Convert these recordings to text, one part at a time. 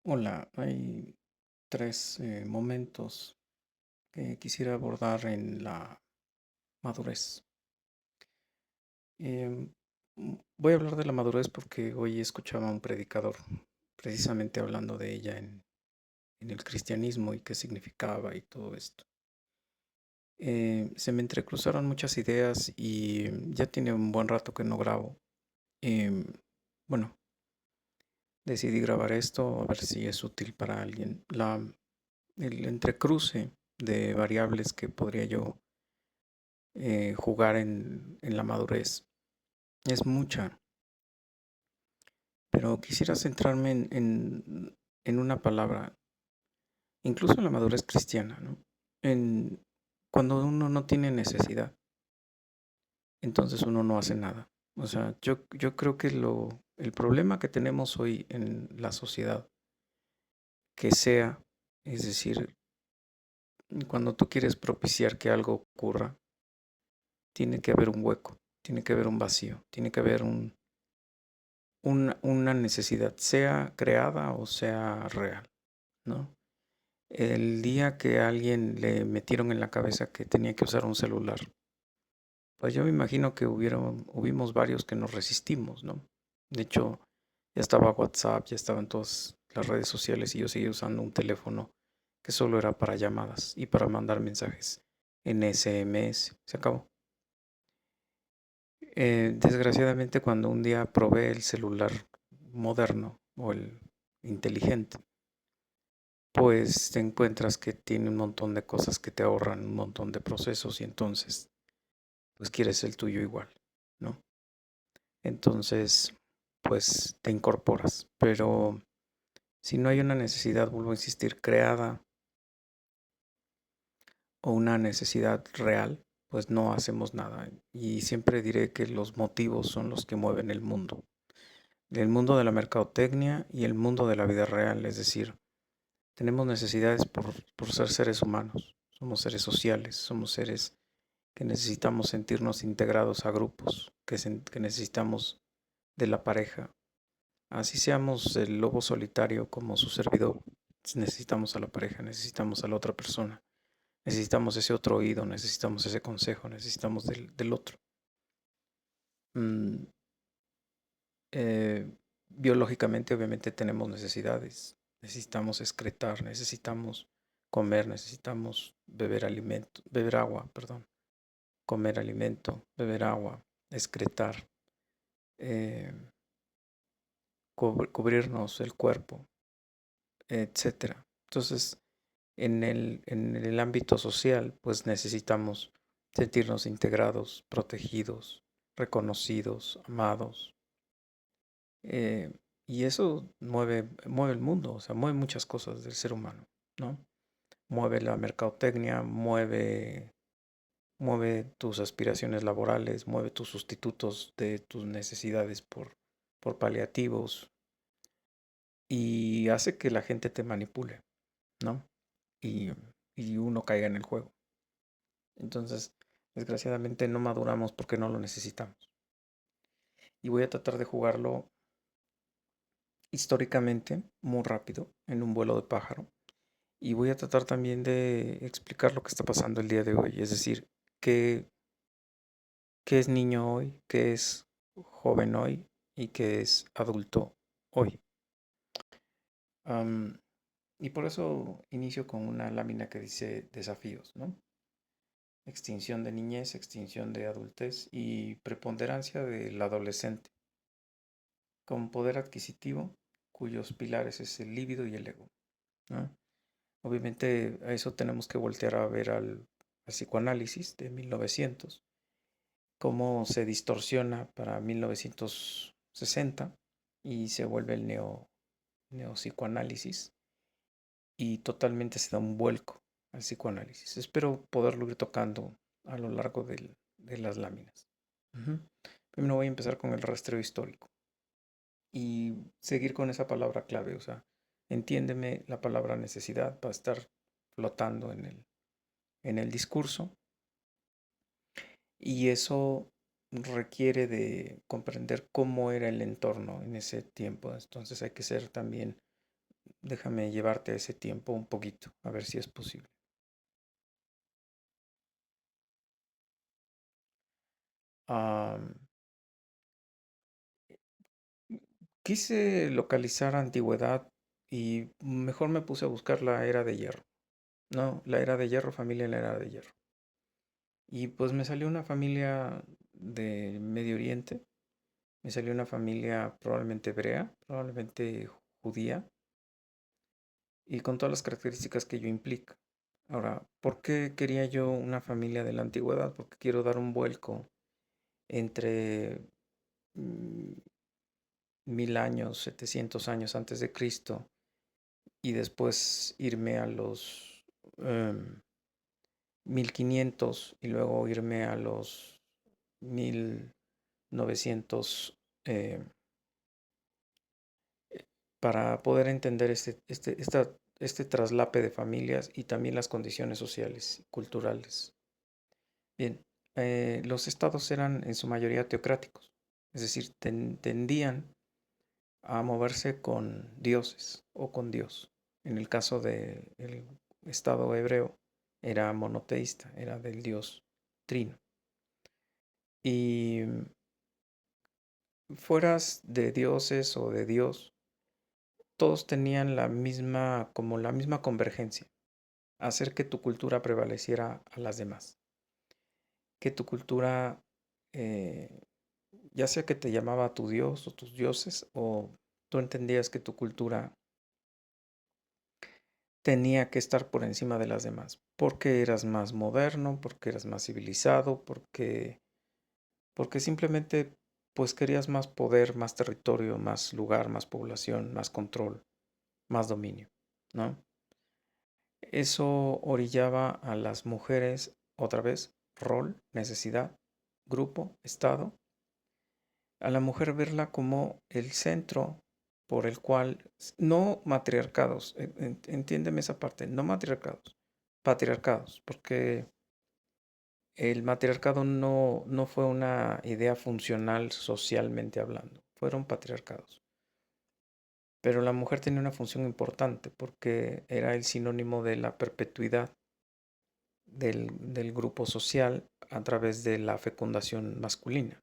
Hola, hay tres momentos que quisiera abordar en la madurez. Em, Voy a hablar de la madurez porque hoy escuchaba a un predicador precisamente hablando de ella en el cristianismo y qué significaba y todo esto. Se me entrecruzaron muchas ideas y ya tiene un buen rato que no grabo. Em, bueno, decidí grabar esto a ver si es útil para alguien. El entrecruce de variables que podría yo jugar en la madurez es mucha, pero quisiera centrarme en una palabra, incluso en la madurez cristiana, ¿no? En, Cuando uno no tiene necesidad, entonces uno no hace nada. O sea, yo creo que el problema que tenemos hoy en la sociedad, que sea, es decir, cuando tú quieres propiciar que algo ocurra, tiene que haber un hueco, tiene que haber un vacío, tiene que haber una necesidad, sea creada o sea real, ¿no? El día que a alguien le metieron en la cabeza que tenía que usar un celular, pues yo me imagino que hubimos varios que nos resistimos, ¿no? De hecho, ya estaba WhatsApp, ya estaban todas las redes sociales y yo seguía usando un teléfono que solo era para llamadas y para mandar mensajes en SMS. Se acabó. Desgraciadamente, cuando un día probé el celular moderno o el inteligente, pues te encuentras que tiene un montón de cosas que te ahorran un montón de procesos y entonces pues quieres el tuyo igual, ¿no? Entonces pues te incorporas, pero si no hay una necesidad, vuelvo a insistir, creada o una necesidad real, pues no hacemos nada. Y siempre diré que los motivos son los que mueven el mundo de la mercadotecnia y el mundo de la vida real, es decir, tenemos necesidades por ser seres humanos, somos seres sociales, somos seres que necesitamos sentirnos integrados a grupos, que necesitamos de la pareja. Así seamos el lobo solitario como su servidor, necesitamos a la pareja, necesitamos a la otra persona, necesitamos ese otro oído, necesitamos ese consejo, necesitamos del otro. Mm, Biológicamente, obviamente, tenemos necesidades. Necesitamos excretar, necesitamos comer, necesitamos beber alimento, beber agua, perdón, comer alimento, beber agua, excretar, eh, cubrirnos el cuerpo, etcétera. Entonces, en el ámbito social, pues necesitamos sentirnos integrados, protegidos, reconocidos, amados. eh, y eso mueve el mundo, o sea, mueve muchas cosas del ser humano, ¿no? Mueve la mercadotecnia, mueve tus aspiraciones laborales, mueve tus sustitutos de tus necesidades por paliativos y hace que la gente te manipule, ¿no? Y, y uno caiga en el juego. Entonces, desgraciadamente no maduramos porque no lo necesitamos. Y voy a tratar de jugarlo históricamente, muy rápido, en un vuelo de pájaro. Y voy a tratar también de explicar lo que está pasando el día de hoy. Es decir, qué, qué es niño hoy, qué es joven hoy y qué es adulto hoy. Am, y por eso inicio con una lámina que dice desafíos, ¿no? Extinción de niñez, extinción de adultez y preponderancia del adolescente, con poder adquisitivo cuyos pilares es el líbido y el ego, ¿no? Obviamente a eso tenemos que voltear a ver al psicoanálisis de 1900, cómo se distorsiona para 1960 y se vuelve el neopsicoanálisis y totalmente se da un vuelco al psicoanálisis. Espero poderlo ir tocando a lo largo de las láminas. Ujú. Primero voy a empezar con el rastreo histórico y seguir con esa palabra clave, o sea, entiéndeme la palabra necesidad para estar flotando en el discurso y eso requiere de comprender cómo era el entorno en ese tiempo. Entonces hay que ser también déjame llevarte a ese tiempo un poquito, a ver si es posible. Am, Quise localizar antigüedad y mejor me puse a buscar la era de hierro. No, la era de hierro, familia en la era de hierro. Y pues me salió una familia de Medio Oriente, me salió una familia probablemente hebrea, probablemente judía, y con todas las características que ello implica. Ahora, ¿por qué quería yo una familia de la antigüedad? Porque quiero dar un vuelco entre mm, 1000 años, 700 años antes de Cristo, y después irme a los 1500 y luego irme a los 1900 eh, para poder entender este traslape de familias y también las condiciones sociales y culturales. Bien, los estados eran en su mayoría teocráticos, es decir, tendían a moverse con dioses o con Dios. En el caso del estado hebreo era monoteísta, era del Dios Trino. Y fueras de dioses o de Dios, todos tenían como la misma convergencia, hacer que tu cultura prevaleciera a las demás, que tu cultura, eh, ya sea que te llamaba tu Dios o tus dioses, o tú entendías que tu cultura tenía que estar por encima de las demás, porque eras más moderno, porque eras más civilizado, porque simplemente pues querías más poder, más territorio, más lugar, más población, más control, más dominio, ¿no? Eso orillaba a las mujeres, otra vez, rol, necesidad, grupo, estado, a la mujer verla como el centro por el cual, no matriarcados, entiéndeme esa parte, no matriarcados, patriarcados, porque el matriarcado no fue una idea funcional socialmente hablando, fueron patriarcados. Pero la mujer tenía una función importante porque era el sinónimo de la perpetuidad del grupo social a través de la fecundación masculina.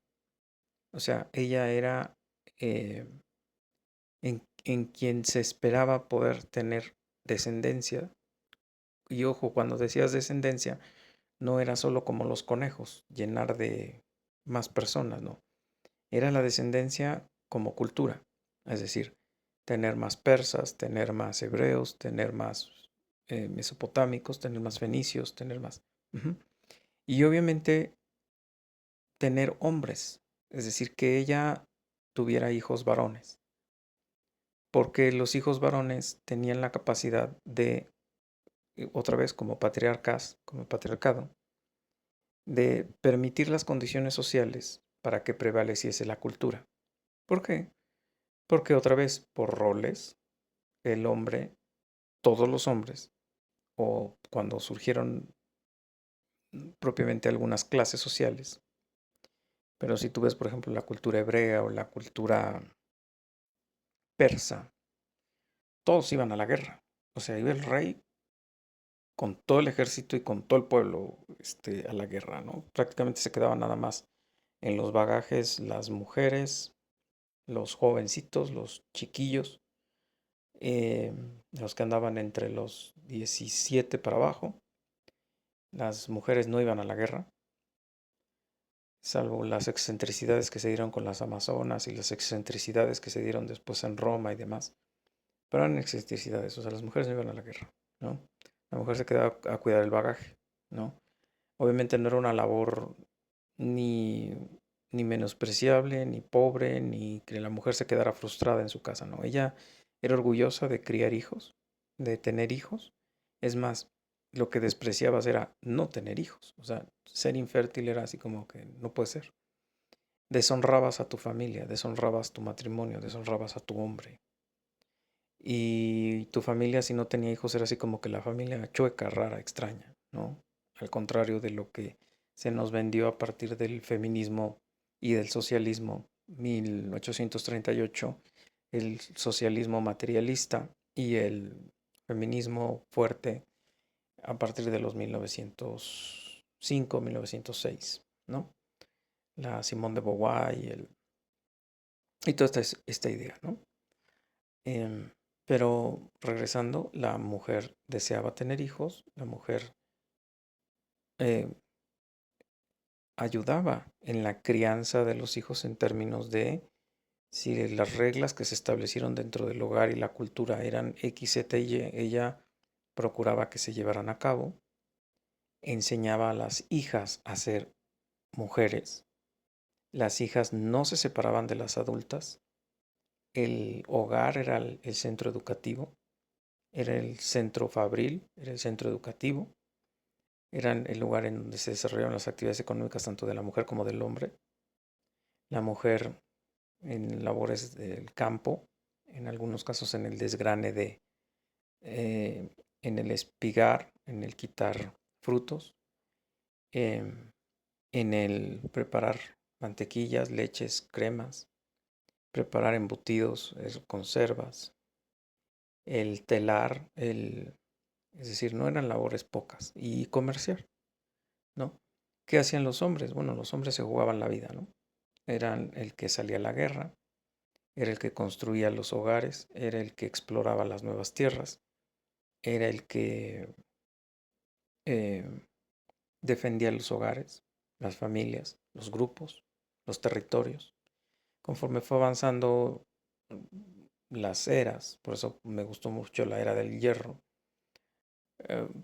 O sea, ella era eh, en quien se esperaba poder tener descendencia. Y ojo, cuando decías descendencia, no era solo como los conejos, llenar de más personas, no. Era la descendencia como cultura, es decir, tener más persas, tener más hebreos, tener más mesopotámicos, tener más fenicios, tener más. Ujú. Y obviamente tener hombres, es decir, que ella tuviera hijos varones, porque los hijos varones tenían la capacidad de, otra vez como patriarcas, como patriarcado, de permitir las condiciones sociales para que prevaleciese la cultura. ¿Por qué? Porque otra vez, por roles, el hombre, todos los hombres, o cuando surgieron propiamente algunas clases sociales, pero si tú ves, por ejemplo, la cultura hebrea o la cultura persa, todos iban a la guerra. O sea, iba el rey con todo el ejército y con todo el pueblo a la guerra, ¿no? Prácticamente se quedaban nada más en los bagajes las mujeres, los jovencitos, los chiquillos, eh, los que andaban entre los 17 para abajo. Las mujeres no iban a la guerra, salvo las excentricidades que se dieron con las amazonas y las excentricidades que se dieron después en Roma y demás. Pero eran excentricidades, o sea, las mujeres no iban a la guerra, ¿no? La mujer se quedaba a cuidar el bagaje, ¿no? Obviamente no era una labor ni, ni menospreciable, ni pobre, ni que la mujer se quedara frustrada en su casa, ¿no? Ella era orgullosa de criar hijos, de tener hijos. Es más, lo que despreciabas era no tener hijos. O sea, ser infértil era así como que no puede ser. Deshonrabas a tu familia, deshonrabas tu matrimonio, deshonrabas a tu hombre. Y tu familia, si no tenía hijos, era así como que la familia chueca, rara, extraña, ¿no? Al contrario de lo que se nos vendió a partir del feminismo y del socialismo, 1838, el socialismo materialista, y el feminismo fuerte a partir de los 1905, 1906, ¿no? La Simone de Beauvoir y toda esta idea, ¿no? Em, pero regresando, la mujer deseaba tener hijos, la mujer eh, ayudaba en la crianza de los hijos en términos de si las reglas que se establecieron dentro del hogar y la cultura eran X, Z y Y, ella procuraba que se llevaran a cabo, enseñaba a las hijas a ser mujeres, las hijas no se separaban de las adultas, el hogar era el centro educativo, era el centro fabril, era el centro educativo, era el lugar en donde se desarrollaban las actividades económicas tanto de la mujer como del hombre. La mujer en labores del campo, en algunos casos en el desgrane eh, en el espigar, en el quitar frutos, em, en el preparar mantequillas, leches, cremas, preparar embutidos, conservas, el telar, es decir, no eran labores pocas, y comerciar, ¿no? ¿Qué hacían los hombres? Bueno, los hombres se jugaban la vida, ¿no? Eran el que salía a la guerra, era el que construía los hogares, era el que exploraba las nuevas tierras, era el que eh, defendía los hogares, las familias, los grupos, los territorios. Conforme fue avanzando las eras, por eso me gustó mucho la era del hierro,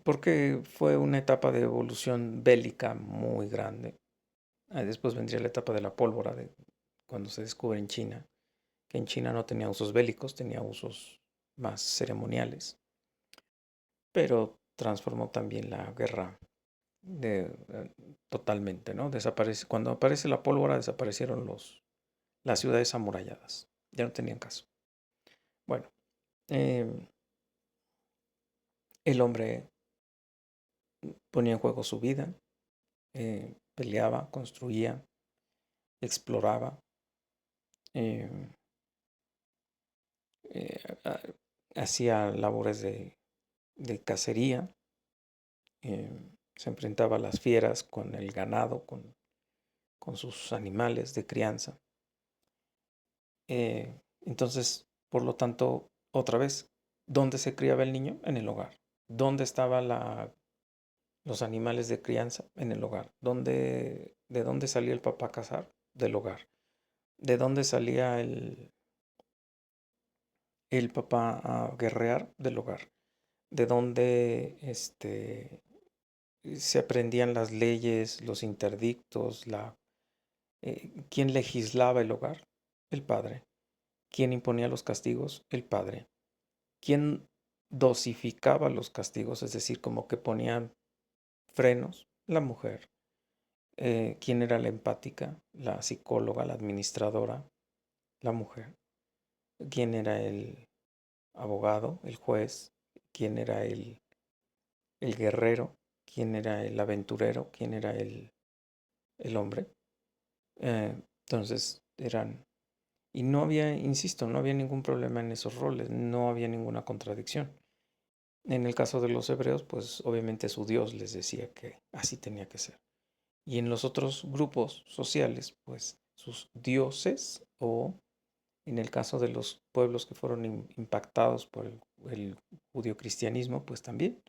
porque fue una etapa de evolución bélica muy grande. Después vendría la etapa de la pólvora, cuando se descubre en China, que en China no tenía usos bélicos, tenía usos más ceremoniales, pero transformó también la guerra totalmente, ¿no? Cuando aparece la pólvora, desaparecieron las ciudades amuralladas, ya no tenían caso. Bueno, eh, el hombre ponía en juego su vida, peleaba, construía, exploraba, eh, eh, hacía labores de cacería, eh, se enfrentaba a las fieras con el ganado, con sus animales de crianza. Entonces, por lo tanto, otra vez, ¿dónde se criaba el niño? En el hogar. ¿Dónde estaban los animales de crianza? En el hogar. ¿De dónde salía el papá a cazar? Del hogar. ¿De dónde salía el papá a guerrear? Del hogar. ¿De dónde se aprendían las leyes, los interdictos, quién legislaba el hogar? El padre. ¿Quién imponía los castigos? El padre. ¿Quién dosificaba los castigos? Es decir, como que ponía frenos, la mujer. ¿Quién era la empática? La psicóloga, la administradora, la mujer. ¿Quién era el abogado, el juez? ¿Quién era el guerrero? ¿Quién era el aventurero? ¿Quién era el hombre? Entonces eran... Y no había, insisto, no había ningún problema en esos roles, no había ninguna contradicción. En el caso de los hebreos, pues obviamente su Dios les decía que así tenía que ser. Y en los otros grupos sociales, pues sus dioses o en el caso de los pueblos que fueron impactados por el judio-cristianismo, pues también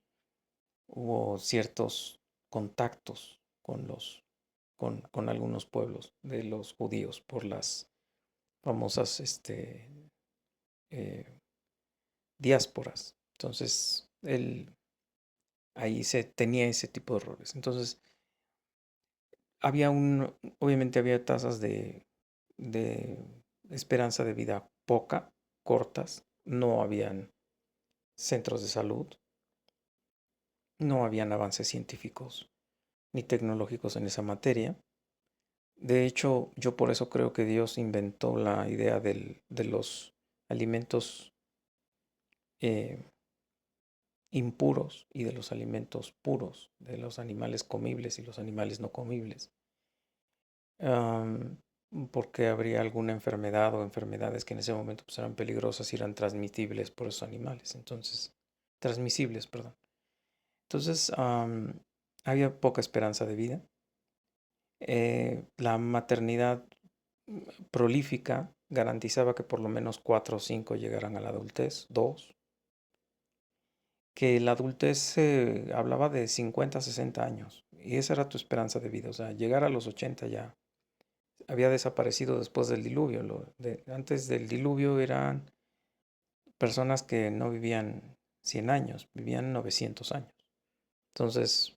hubo ciertos contactos con algunos pueblos de los judíos por las famosas eh, diásporas. Entonces, ahí se tenía ese tipo de errores. Entonces, obviamente había tasas de esperanza de vida cortas, no habían centros de salud, no habían avances científicos ni tecnológicos en esa materia. De hecho, yo por eso creo que Dios inventó la idea de los alimentos eh, impuros y de los alimentos puros, de los animales comibles y los animales no comibles. porque habría alguna enfermedad o enfermedades que en ese momento pues, eran peligrosas y eran transmitibles por esos animales. Entonces, transmisibles, perdón. Entonces, había poca esperanza de vida. La maternidad prolífica garantizaba que por lo menos 4 o 5 llegaran a la adultez, 2. Que la adultez se hablaba de 50, 60 años. Y esa era tu esperanza de vida. O sea, llegar a los 80 ya había desaparecido después del diluvio. Antes del diluvio eran personas que no vivían 100 años, vivían 900 años. Entonces,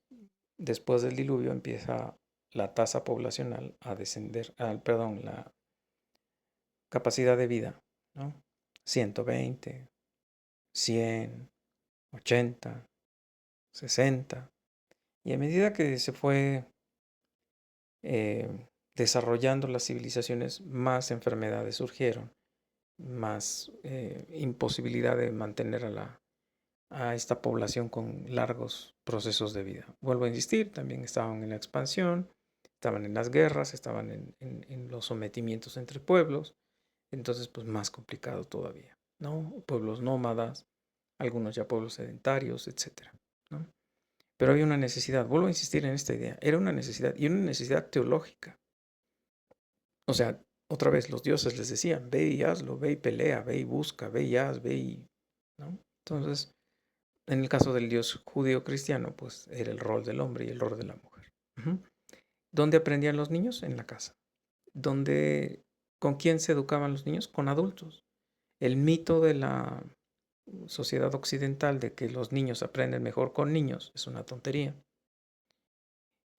después del diluvio empieza la tasa poblacional a descender, perdón, la capacidad de vida, ¿no? 120, 100, 80, 60. Y a medida que se fue eh, desarrollando las civilizaciones, más enfermedades surgieron, más imposibilidad de mantener a esta población con largos procesos de vida. Vuelvo a insistir, también estaban en la expansión, estaban en las guerras, estaban en los sometimientos entre pueblos, entonces pues más complicado todavía, ¿no? Pueblos nómadas, algunos ya pueblos sedentarios, etcétera, ¿no? Pero había una necesidad, vuelvo a insistir en esta idea, era una necesidad y una necesidad teológica. O sea, otra vez los dioses les decían, ve y hazlo, ve y pelea, ve y busca, ve y haz, ve y, ¿no? Entonces, en el caso del dios judío cristiano, pues era el rol del hombre y el rol de la mujer. Ujú. ¿Dónde aprendían los niños? En la casa. ¿Con quién se educaban los niños? Con adultos. El mito de la sociedad occidental de que los niños aprenden mejor con niños es una tontería.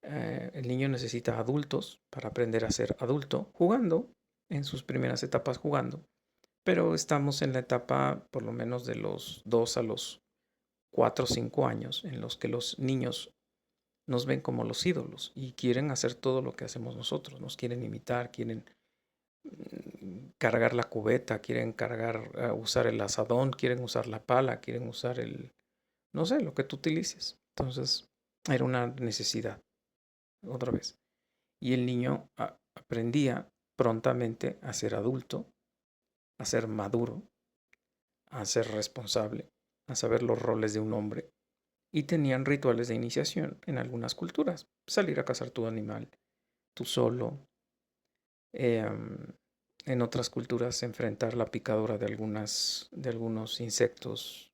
El niño necesita adultos para aprender a ser adulto, jugando, en sus primeras etapas jugando, pero estamos en la etapa por lo menos de los 2 a los 4 o 5 años en los que los niños nos ven como los ídolos y quieren hacer todo lo que hacemos nosotros, nos quieren imitar, quieren cargar la cubeta, quieren usar el asadón, quieren usar la pala, quieren usar no sé, lo que tú utilices. Entonces, era una necesidad, otra vez. Y el niño aprendía prontamente a ser adulto, a ser maduro, a ser responsable, a saber los roles de un hombre. Y tenían rituales de iniciación en algunas culturas. Salir a cazar tu animal, tú solo. En otras culturas enfrentar la picadura de algunos insectos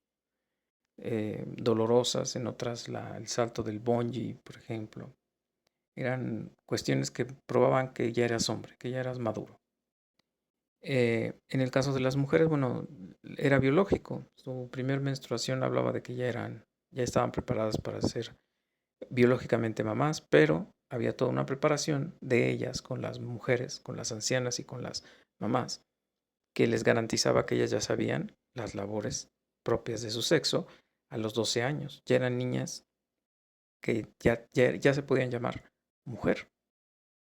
dolorosas. En otras el salto del bungee, por ejemplo. Eran cuestiones que probaban que ya eras hombre, que ya eras maduro. En el caso de las mujeres, bueno, era biológico. Su primer menstruación hablaba de que ya estaban preparadas para ser biológicamente mamás, pero había toda una preparación de ellas con las mujeres, con las ancianas y con las mamás, que les garantizaba que ellas ya sabían las labores propias de su sexo a los 12 años. Ya eran niñas que ya se podían llamar mujer.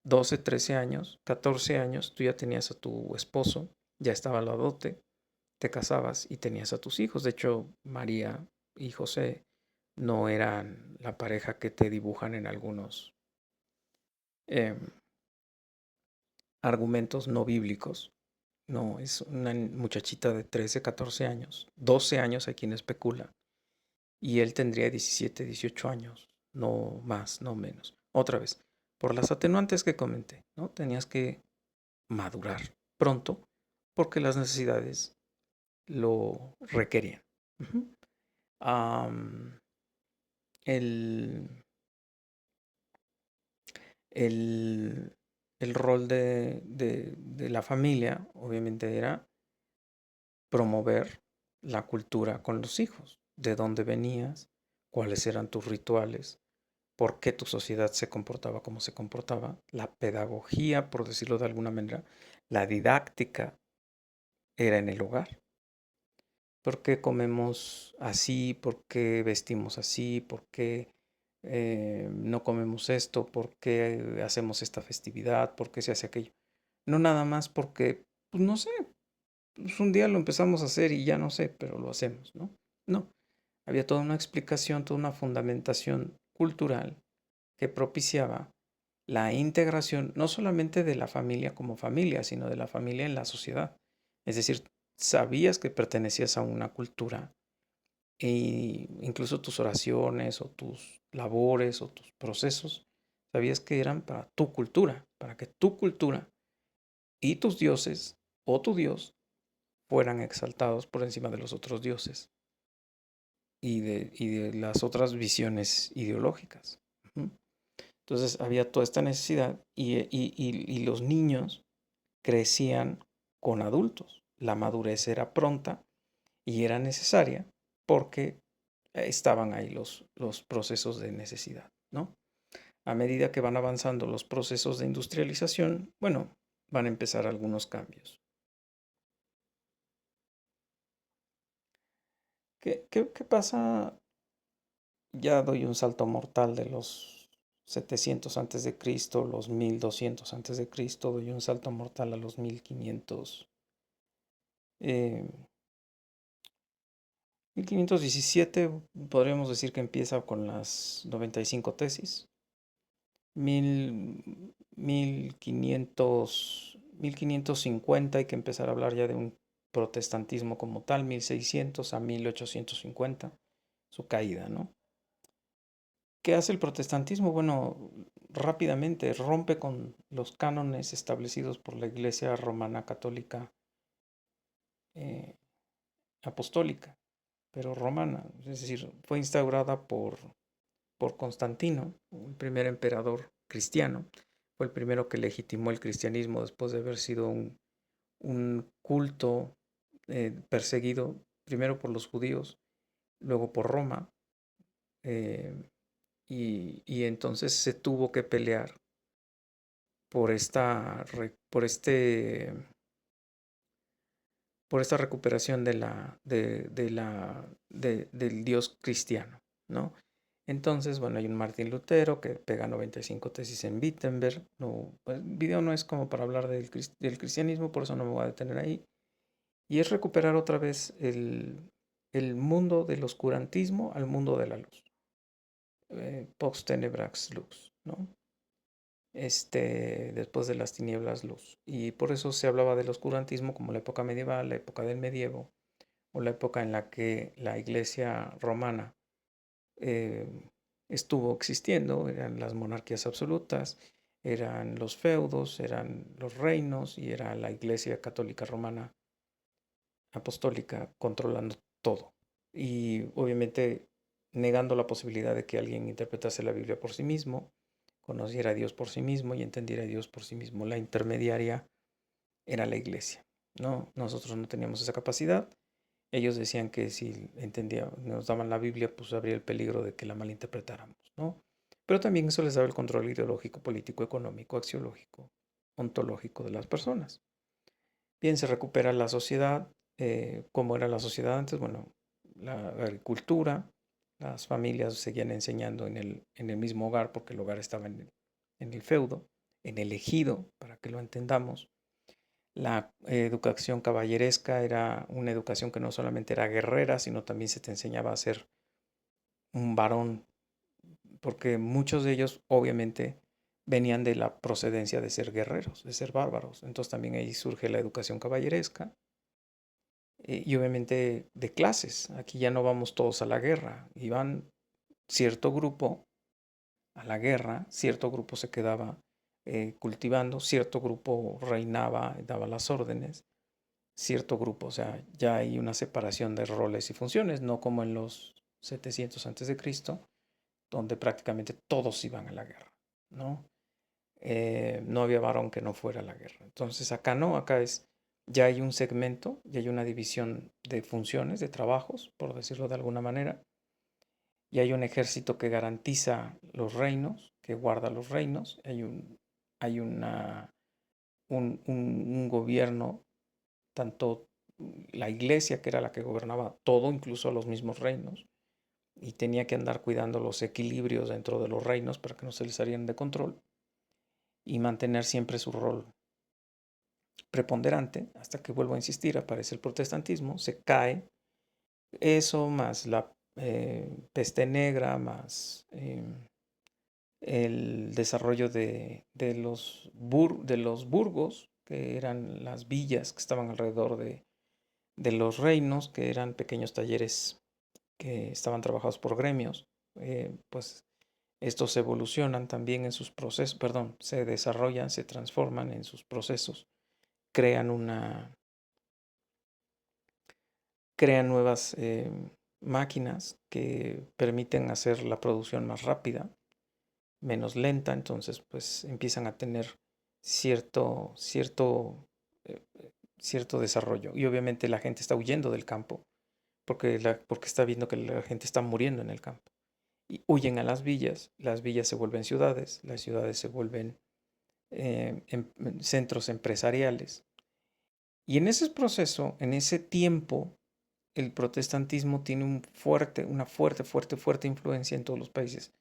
12, 13 años, 14 años, tú ya tenías a tu esposo, ya estaba la dote, te casabas y tenías a tus hijos. De hecho, María y José no eran la pareja que te dibujan en algunos eh, argumentos no bíblicos. No, es una muchachita de 13, 14 años, 12 años hay quien especula, y él tendría 17, 18 años, no más, no menos. Otra vez, por las atenuantes que comenté, ¿no? Tenías que madurar pronto porque las necesidades lo requerían. Uh-huh. Um, el, el, el rol de la familia, obviamente, era promover la cultura con los hijos, de dónde venías, cuáles eran tus rituales, por qué tu sociedad se comportaba como se comportaba, la pedagogía, por decirlo de alguna manera, la didáctica era en el hogar. ¿Por qué comemos así? ¿Por qué vestimos así? ¿Por qué no comemos esto? ¿Por qué hacemos esta festividad? ¿Por qué se hace aquello? No nada más porque, pues no sé, pues un día lo empezamos a hacer y ya no sé, pero lo hacemos, ¿no? No, había toda una explicación, toda una fundamentación cultural que propiciaba la integración no solamente de la familia como familia, sino de la familia en la sociedad. Es decir, sabías que pertenecías a una cultura e incluso tus oraciones o tus labores o tus procesos, sabías que eran para tu cultura, para que tu cultura y tus dioses o tu dios fueran exaltados por encima de los otros dioses y de las otras visiones ideológicas. Ujú. Entonces había toda esta necesidad y los niños crecían con adultos. La madurez era pronta y era necesaria porque estaban ahí los procesos de necesidad, ¿no? A medida que van avanzando los procesos de industrialización, bueno, van a empezar algunos cambios. ¿Qué pasa? Ya doy un salto mortal de los 700 antes de Cristo, los 1200 antes de Cristo, doy un salto mortal a los 1500, eh, 1517, podríamos decir que empieza con las 95 tesis, 1550 hay que empezar a hablar ya de un protestantismo como tal, 1600 a 1850, su caída, ¿no? ¿Qué hace el protestantismo? Bueno, rápidamente rompe con los cánones establecidos por la Iglesia Romana Católica eh, Apostólica, pero romana, es decir, fue instaurada por Constantino, el primer emperador cristiano, fue el primero que legitimó el cristianismo después de haber sido un culto perseguido primero por los judíos, luego por Roma, eh, y entonces se tuvo que pelear por por esta recuperación del Dios cristiano, ¿no? Entonces, bueno, hay un Martín Lutero que pega 95 tesis en Wittenberg. No, el video no es como para hablar del cristianismo, por eso no me voy a detener ahí. Y es recuperar otra vez el mundo del oscurantismo al mundo de la luz. Post tenebrax lux, ¿no? Después de las tinieblas luz. Y por eso se hablaba del oscurantismo como la época medieval, la época del medievo, o la época en la que la iglesia romana eh, estuvo existiendo, eran las monarquías absolutas, eran los feudos, eran los reinos y era la iglesia católica romana apostólica controlando todo. Y obviamente negando la posibilidad de que alguien interpretase la Biblia por sí mismo, conociera a Dios por sí mismo y entendiera a Dios por sí mismo. La intermediaria era la iglesia, ¿no? Nosotros no teníamos esa capacidad. Ellos decían que si nos daban la Biblia, pues habría el peligro de que la malinterpretáramos, ¿no? Pero también eso les daba el control ideológico, político, económico, axiológico, ontológico de las personas. Bien, se recupera la sociedad, como era la sociedad antes, bueno, la agricultura, las familias seguían enseñando en el mismo hogar, porque el hogar estaba en el feudo, en el ejido, para que lo entendamos. La educación caballeresca era una educación que no solamente era guerrera, sino también se te enseñaba a ser un varón, porque muchos de ellos obviamente venían de la procedencia de ser guerreros, de ser bárbaros. Entonces también ahí surge la educación caballeresca y obviamente de clases. Aquí ya no vamos todos a la guerra, iban cierto grupo a la guerra, cierto grupo se quedaba cultivando, cierto grupo reinaba, daba las órdenes, cierto grupo, o sea, ya hay una separación de roles y funciones, no como en los 700 antes de Cristo, donde prácticamente todos iban a la guerra, ¿no? No había varón que no fuera a la guerra. Entonces acá no, acá ya hay un segmento, ya hay una división de funciones, de trabajos, por decirlo de alguna manera, y hay un ejército que garantiza los reinos, que guarda los reinos, hay un gobierno, tanto la iglesia, que era la que gobernaba todo, incluso los mismos reinos, y tenía que andar cuidando los equilibrios dentro de los reinos para que no se les salieran de control y mantener siempre su rol preponderante, hasta que, vuelvo a insistir, aparece el protestantismo, se cae eso, más la peste negra, más el desarrollo de los burgos, que eran las villas que estaban alrededor de los reinos, que eran pequeños talleres que estaban trabajados por gremios. Pues estos evolucionan también en sus procesos, perdón, se desarrollan, se transforman en sus procesos, crean crean nuevas máquinas que permiten hacer la producción más rápida, menos lenta, entonces pues empiezan a tener eh, cierto desarrollo. Y obviamente la gente está huyendo del campo porque está viendo que la gente está muriendo en el campo. Y huyen a las villas se vuelven ciudades, las ciudades se vuelven centros empresariales. Y en ese proceso, en ese tiempo, el protestantismo tiene una fuerte influencia en todos los países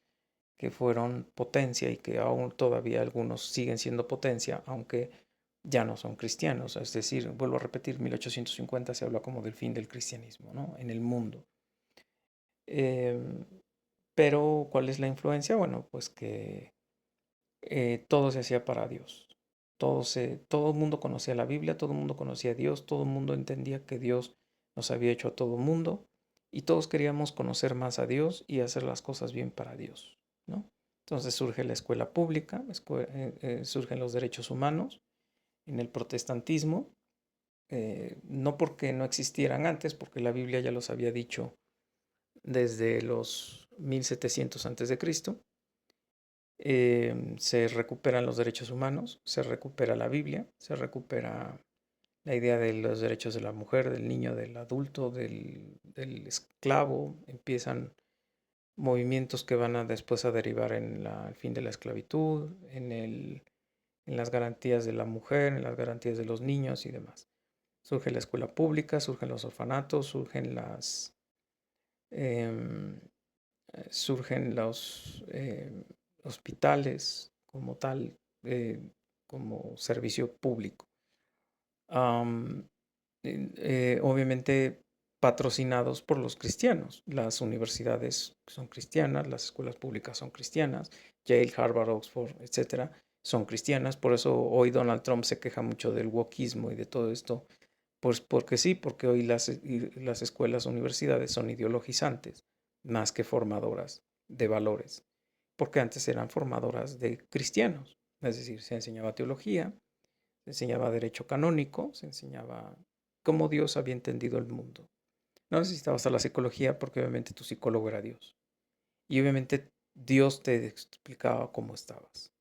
que fueron potencia y que aún todavía algunos siguen siendo potencia, aunque ya no son cristianos. Es decir, vuelvo a repetir, 1850 se habla como del fin del cristianismo, ¿no? En el mundo. Eh, pero, ¿cuál es la influencia? Bueno, pues que todo se hacía para Dios. Todo el mundo conocía la Biblia, todo el mundo conocía a Dios, todo el mundo entendía que Dios nos había hecho a todo el mundo y todos queríamos conocer más a Dios y hacer las cosas bien para Dios, ¿no? Entonces surge la escuela pública, surgen los derechos humanos en el protestantismo, no porque no existieran antes, porque la Biblia ya los había dicho desde los 1700 antes de Cristo. Se recuperan los derechos humanos, se recupera la Biblia, se recupera la idea de los derechos de la mujer, del niño, del adulto, del esclavo. Empiezan movimientos que van a después a derivar en el fin de la esclavitud, en las garantías de la mujer, en las garantías de los niños y demás. Surge la escuela pública, surgen los orfanatos, em, surgen los hospitales como tal, como servicio público. Am, Obviamente patrocinados por los cristianos. Las universidades son cristianas, las escuelas públicas son cristianas, Yale, Harvard, Oxford, etcétera, son cristianas. Por eso hoy Donald Trump se queja mucho del wokismo y de todo esto. Pues porque sí, porque hoy las escuelas, universidades son ideologizantes más que formadoras de valores, porque antes eran formadoras de cristianos, es decir, se enseñaba teología, se enseñaba derecho canónico, se enseñaba cómo Dios había entendido el mundo. No necesitabas a la psicología porque obviamente tu psicólogo era Dios. Y obviamente Dios te explicaba cómo estabas,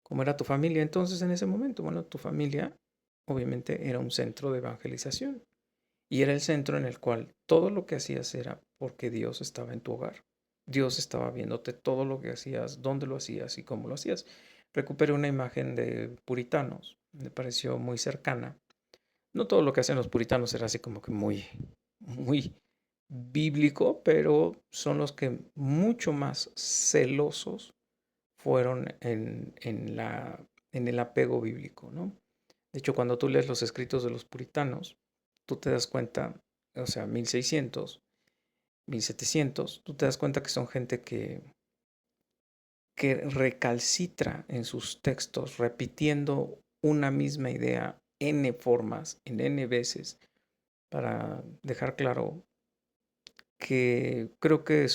cómo era tu familia entonces en ese momento. Bueno, tu familia obviamente era un centro de evangelización y era el centro en el cual todo lo que hacías era porque Dios estaba en tu hogar. Dios estaba viéndote todo lo que hacías, dónde lo hacías y cómo lo hacías. Recuperé una imagen de puritanos, me pareció muy cercana. No todo lo que hacen los puritanos era así como que muy bíblico, pero son los que mucho más celosos fueron en el apego bíblico, ¿no? De hecho, cuando tú lees los escritos de los puritanos, tú te das cuenta, o sea, 1600, 1700, tú te das cuenta que son gente que recalcitra en sus textos, repitiendo una misma idea n formas, en n veces, para dejar claro que creo que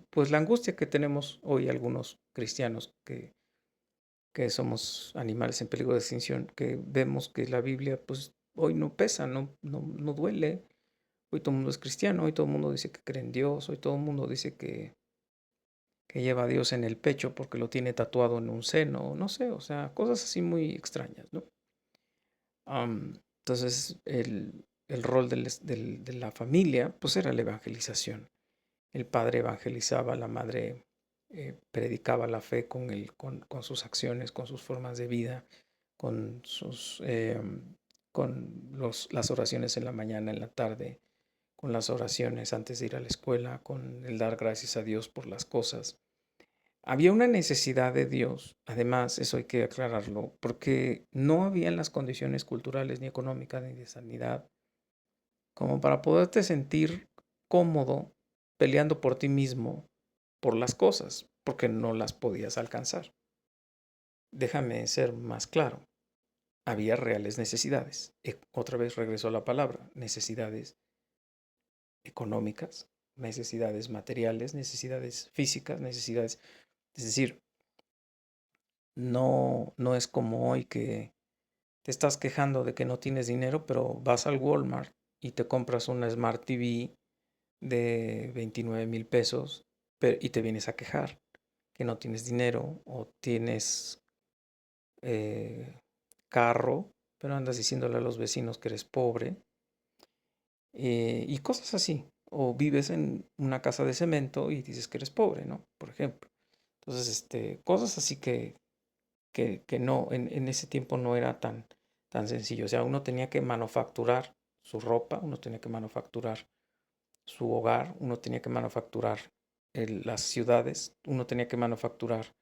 pues la angustia que tenemos hoy algunos cristianos que somos animales en peligro de extinción, que vemos que la Biblia pues hoy no pesa, no duele. Hoy todo el mundo es cristiano, hoy todo el mundo dice que cree en Dios, hoy todo el mundo dice que lleva a Dios en el pecho porque lo tiene tatuado en un seno, no sé, o sea, cosas así muy extrañas, ¿no? Entonces, el rol de la familia, pues era la evangelización. El padre evangelizaba, la madre predicaba la fe con sus acciones, con sus formas de vida, con las oraciones en la mañana, en la tarde, con las oraciones antes de ir a la escuela, con el dar gracias a Dios por las cosas. Había una necesidad de Dios, además, eso hay que aclararlo, porque no habían las condiciones culturales, ni económicas, ni de sanidad, como para poderte sentir cómodo peleando por ti mismo, por las cosas. porque no las podías alcanzar. Déjame ser más claro. Había reales necesidades. Otra vez regresó la palabra, necesidades económicas, necesidades materiales, necesidades físicas, necesidades. Es decir, no es como hoy que te estás quejando de que no tienes dinero, pero vas al Walmart y te compras una Smart TV de 29,000 pesos y te vienes a quejar que no tienes dinero o tienes eh, carro, pero andas diciéndole a los vecinos que eres pobre y cosas así. O vives en una casa de cemento y dices que eres pobre, ¿no? Por ejemplo. Entonces, cosas así que no, en ese tiempo no era tan sencillo. O sea, uno tenía que manufacturar su ropa, uno tenía que manufacturar su hogar, uno tenía que manufacturar las ciudades, uno tenía que manufacturar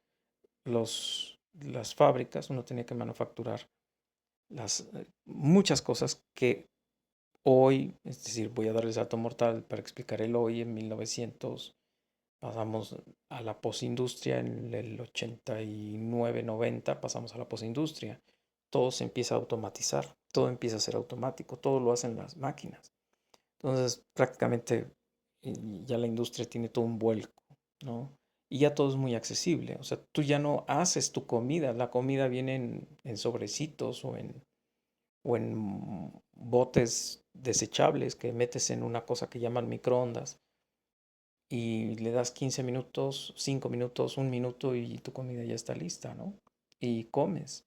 las fábricas, uno tenía que manufacturar muchas cosas que hoy, es decir, voy a darle el salto mortal para explicar el hoy. En 1900 pasamos a la posindustria, en el 89-90 pasamos a la posindustria. Todo se empieza a automatizar, todo empieza a ser automático, todo lo hacen las máquinas. Entonces, prácticamente ya la industria tiene todo un vuelco, ¿no? Y ya todo es muy accesible. O sea, tú ya no haces tu comida, la comida viene en sobrecitos o en botes desechables que metes en una cosa que llaman microondas y le das 15 minutos, 5 minutos, 1 minuto y tu comida ya está lista, ¿no? Y comes.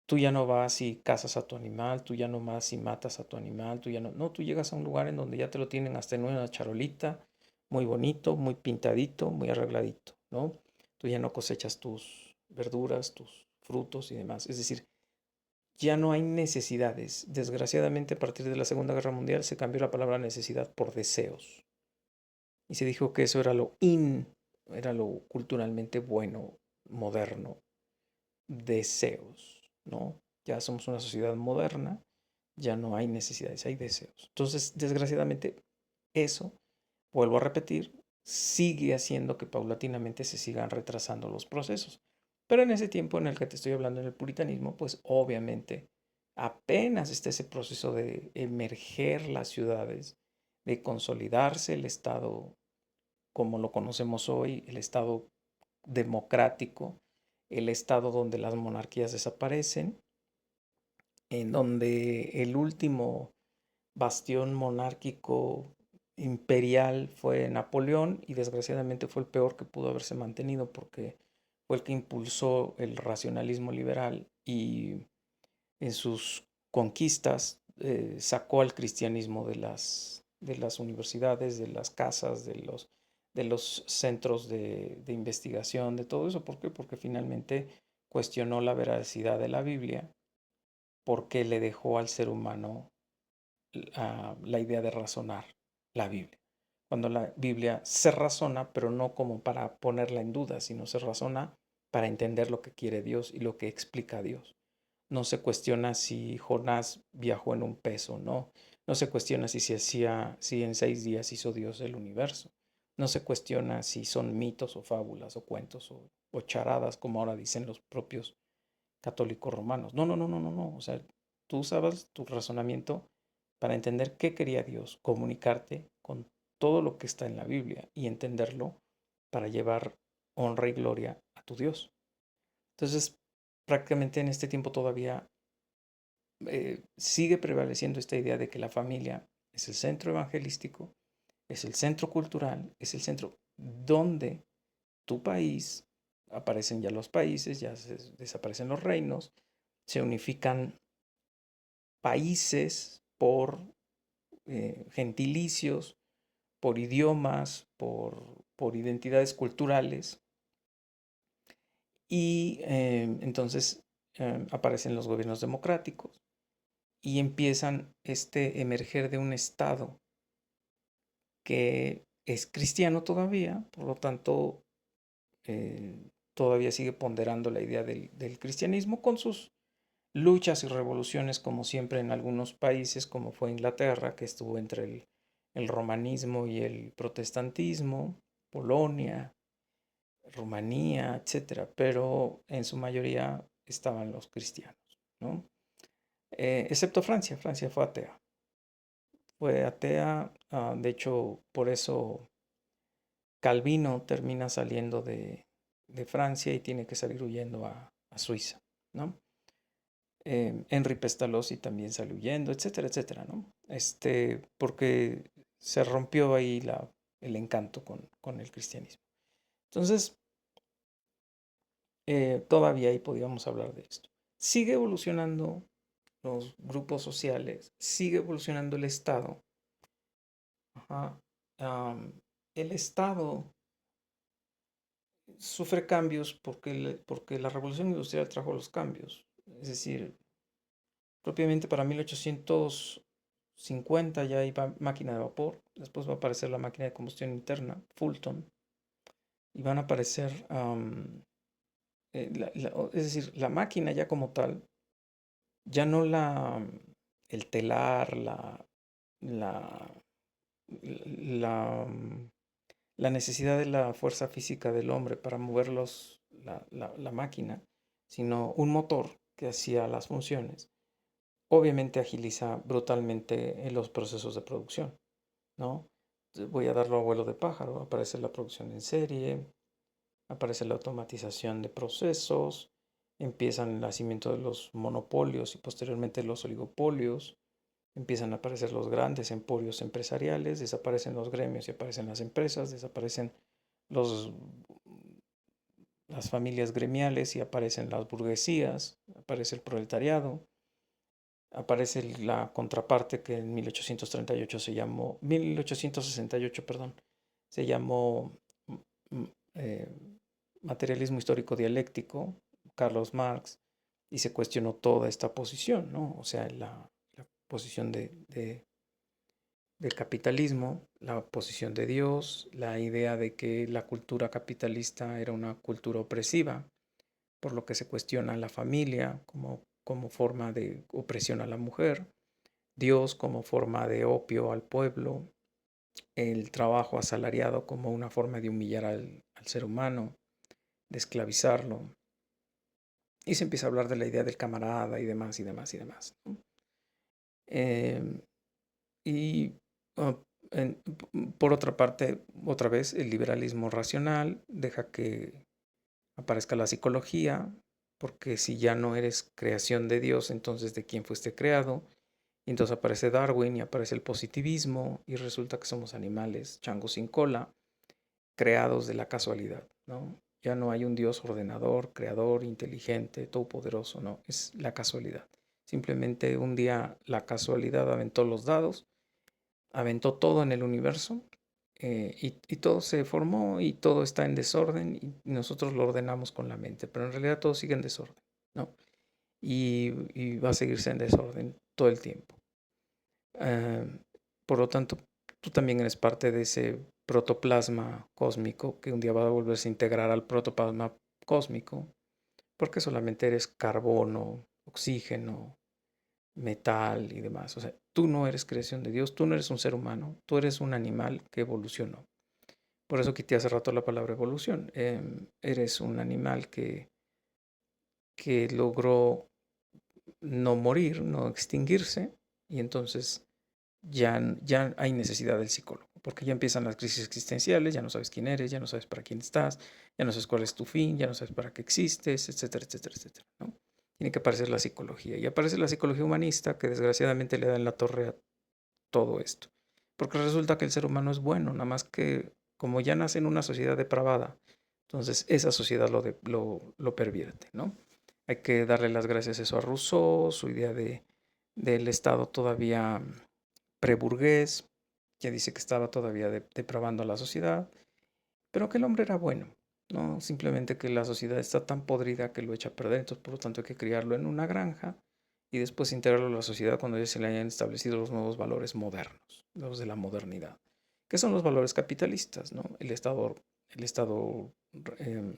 Tú ya no vas y cazas a tu animal, tú ya no vas y matas a tu animal, tú ya no. No, tú llegas a un lugar en donde ya te lo tienen hasta en una charolita, muy bonito, muy pintadito, muy arregladito, ¿no? Tú ya no cosechas tus verduras, tus frutos y demás. Es decir, ya no hay necesidades. Desgraciadamente, a partir de la Segunda Guerra Mundial se cambió la palabra necesidad por deseos. Y se dijo que eso era lo culturalmente bueno, moderno, deseos, ¿no? Ya somos una sociedad moderna, ya no hay necesidades, hay deseos. Entonces, desgraciadamente, eso, vuelvo a repetir, sigue haciendo que paulatinamente se sigan retrasando los procesos. Pero en ese tiempo en el que te estoy hablando en el puritanismo, pues obviamente apenas está ese proceso de emerger las ciudades, de consolidarse el Estado como lo conocemos hoy, el Estado democrático, el Estado donde las monarquías desaparecen, en donde el último bastión monárquico imperial fue Napoleón y desgraciadamente fue el peor que pudo haberse mantenido porque fue el que impulsó el racionalismo liberal y en sus conquistas sacó al cristianismo de las universidades, de las casas, de los centros de investigación, de todo eso. ¿Por qué? Porque finalmente cuestionó la veracidad de la Biblia porque le dejó al ser humano la idea de razonar la Biblia. Cuando la Biblia se razona, pero no como para ponerla en duda, sino se razona para entender lo que quiere Dios y lo que explica Dios. No se cuestiona si Jonás viajó en un pez o no. No se cuestiona si en 6 días hizo Dios el universo. No se cuestiona si son mitos o fábulas o cuentos o charadas, como ahora dicen los propios católicos romanos. No, no, no, no, no, no. O sea, tú usabas tu razonamiento para entender qué quería Dios, comunicarte con todo lo que está en la Biblia y entenderlo para llevar honra y gloria a tu Dios. Entonces, prácticamente en este tiempo todavía sigue prevaleciendo esta idea de que la familia es el centro evangelístico, es el centro cultural, es el centro donde tu país, aparecen ya los países, ya desaparecen los reinos, se unifican países por gentilicios, por idiomas, por identidades culturales y entonces aparecen los gobiernos democráticos y empiezan emerger de un Estado que es cristiano todavía, por lo tanto todavía sigue ponderando la idea del cristianismo con sus luchas y revoluciones como siempre en algunos países como fue Inglaterra, que estuvo entre el romanismo y el protestantismo, Polonia, Rumanía, etcétera, pero en su mayoría estaban los cristianos, ¿no? Excepto Francia. Francia fue atea, de hecho, por eso Calvino termina saliendo de Francia y tiene que salir huyendo a Suiza, ¿no? Henri Pestalozzi también salió huyendo, etcétera, etcétera, ¿no? Porque se rompió ahí el encanto con el cristianismo. Entonces, todavía ahí podíamos hablar de esto. Sigue evolucionando los grupos sociales, sigue evolucionando el Estado. Ajá. El Estado sufre cambios porque la revolución industrial trajo los cambios. Es decir, propiamente para 1850 ya hay máquina de vapor, después va a aparecer la máquina de combustión interna, Fulton, y van a aparecer, es decir, la máquina ya como tal, ya no el telar, la, la, la necesidad de la fuerza física del hombre para mover la máquina, sino un motor que hacía las funciones. Obviamente agiliza brutalmente en los procesos de producción, ¿no? Voy a darlo a vuelo de pájaro, aparece la producción en serie, aparece la automatización de procesos, empiezan el nacimiento de los monopolios y posteriormente los oligopolios, empiezan a aparecer los grandes emporios empresariales, desaparecen los gremios y aparecen las empresas, desaparecen los, las familias gremiales y aparecen las burguesías, aparece el proletariado, aparece la contraparte que en 1838 se llamó, 1868, perdón, se llamó eh, materialismo histórico dialéctico, Carlos Marx, y se cuestionó toda esta posición, ¿no? O sea, la posición del capitalismo, la posición de Dios, la idea de que la cultura capitalista era una cultura opresiva, por lo que se cuestiona la familia como forma de opresión a la mujer, Dios como forma de opio al pueblo, el trabajo asalariado como una forma de humillar al ser humano, de esclavizarlo. Y se empieza a hablar de la idea del camarada y demás y demás y demás, ¿no? Eh, y uh, en, por otra parte, otra vez, el liberalismo racional deja que aparezca la psicología, porque si ya no eres creación de Dios, entonces ¿de quién fuiste creado? Y entonces aparece Darwin y aparece el positivismo y resulta que somos animales, changos sin cola, creados de la casualidad, ¿no? Ya no hay un Dios ordenador, creador, inteligente, todopoderoso, no, es la casualidad. Simplemente un día la casualidad aventó los dados, aventó todo en el universo y todo se formó y todo está en desorden y nosotros lo ordenamos con la mente, pero en realidad todo sigue en desorden, ¿no? Y va a seguirse en desorden todo el tiempo. Uh, por lo tanto, tú también eres parte de ese protoplasma cósmico que un día va a volverse a integrar al protoplasma cósmico, porque solamente eres carbono, oxígeno, metal y demás. O sea, tú no eres creación de Dios, tú no eres un ser humano, tú eres un animal que evolucionó. Por eso quité hace rato la palabra evolución. Eres un animal que logró no morir, no extinguirse, y entonces ya hay necesidad del psicólogo, porque ya empiezan las crisis existenciales, ya no sabes quién eres, ya no sabes para quién estás, ya no sabes cuál es tu fin, ya no sabes para qué existes, etcétera, etcétera, etcétera, ¿no? Tiene que aparecer la psicología, y aparece la psicología humanista, que desgraciadamente le da en la torre a todo esto, porque resulta que el ser humano es bueno, nada más que como ya nace en una sociedad depravada, entonces esa sociedad lo pervierte, ¿no? Hay que darle las gracias a eso a Rousseau, su idea del Estado todavía preburgués, que dice que estaba todavía depravando a la sociedad, pero que el hombre era bueno, ¿no? Simplemente que la sociedad está tan podrida que lo echa a perder, entonces por lo tanto hay que criarlo en una granja y después integrarlo a la sociedad cuando ya se le hayan establecido los nuevos valores modernos, los de la modernidad, que son los valores capitalistas, ¿no? El Estado eh,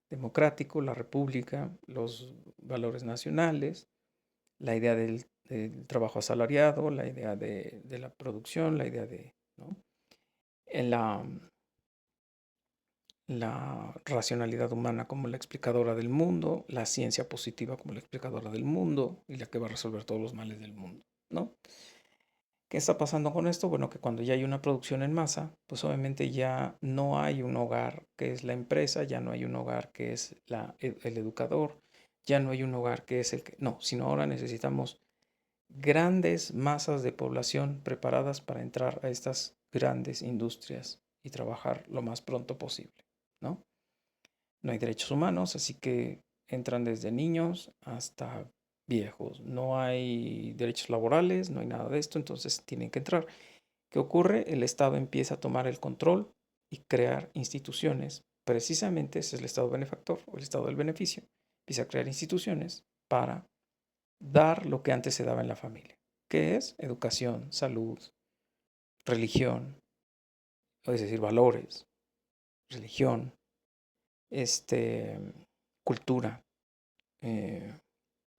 democrático, la república, los valores nacionales, la idea del trabajo asalariado, la idea de la producción, la idea de, ¿no? En la, la racionalidad humana como la explicadora del mundo, la ciencia positiva como la explicadora del mundo y la que va a resolver todos los males del mundo, ¿no? ¿Qué está pasando con esto? Bueno, que cuando ya hay una producción en masa, pues obviamente ya no hay un hogar que es la empresa, ya no hay un hogar que es el educador, ya no hay un hogar que es el que... No, sino ahora necesitamos grandes masas de población preparadas para entrar a estas grandes industrias y trabajar lo más pronto posible, ¿no? No hay derechos humanos, así que entran desde niños hasta viejos. No hay derechos laborales, no hay nada de esto, entonces tienen que entrar. ¿Qué ocurre? El Estado empieza a tomar el control y crear instituciones. Precisamente ese es el Estado benefactor o el Estado del beneficio. Empieza a crear instituciones para dar lo que antes se daba en la familia, que es educación, salud, religión, es decir, valores, religión, este, cultura, eh,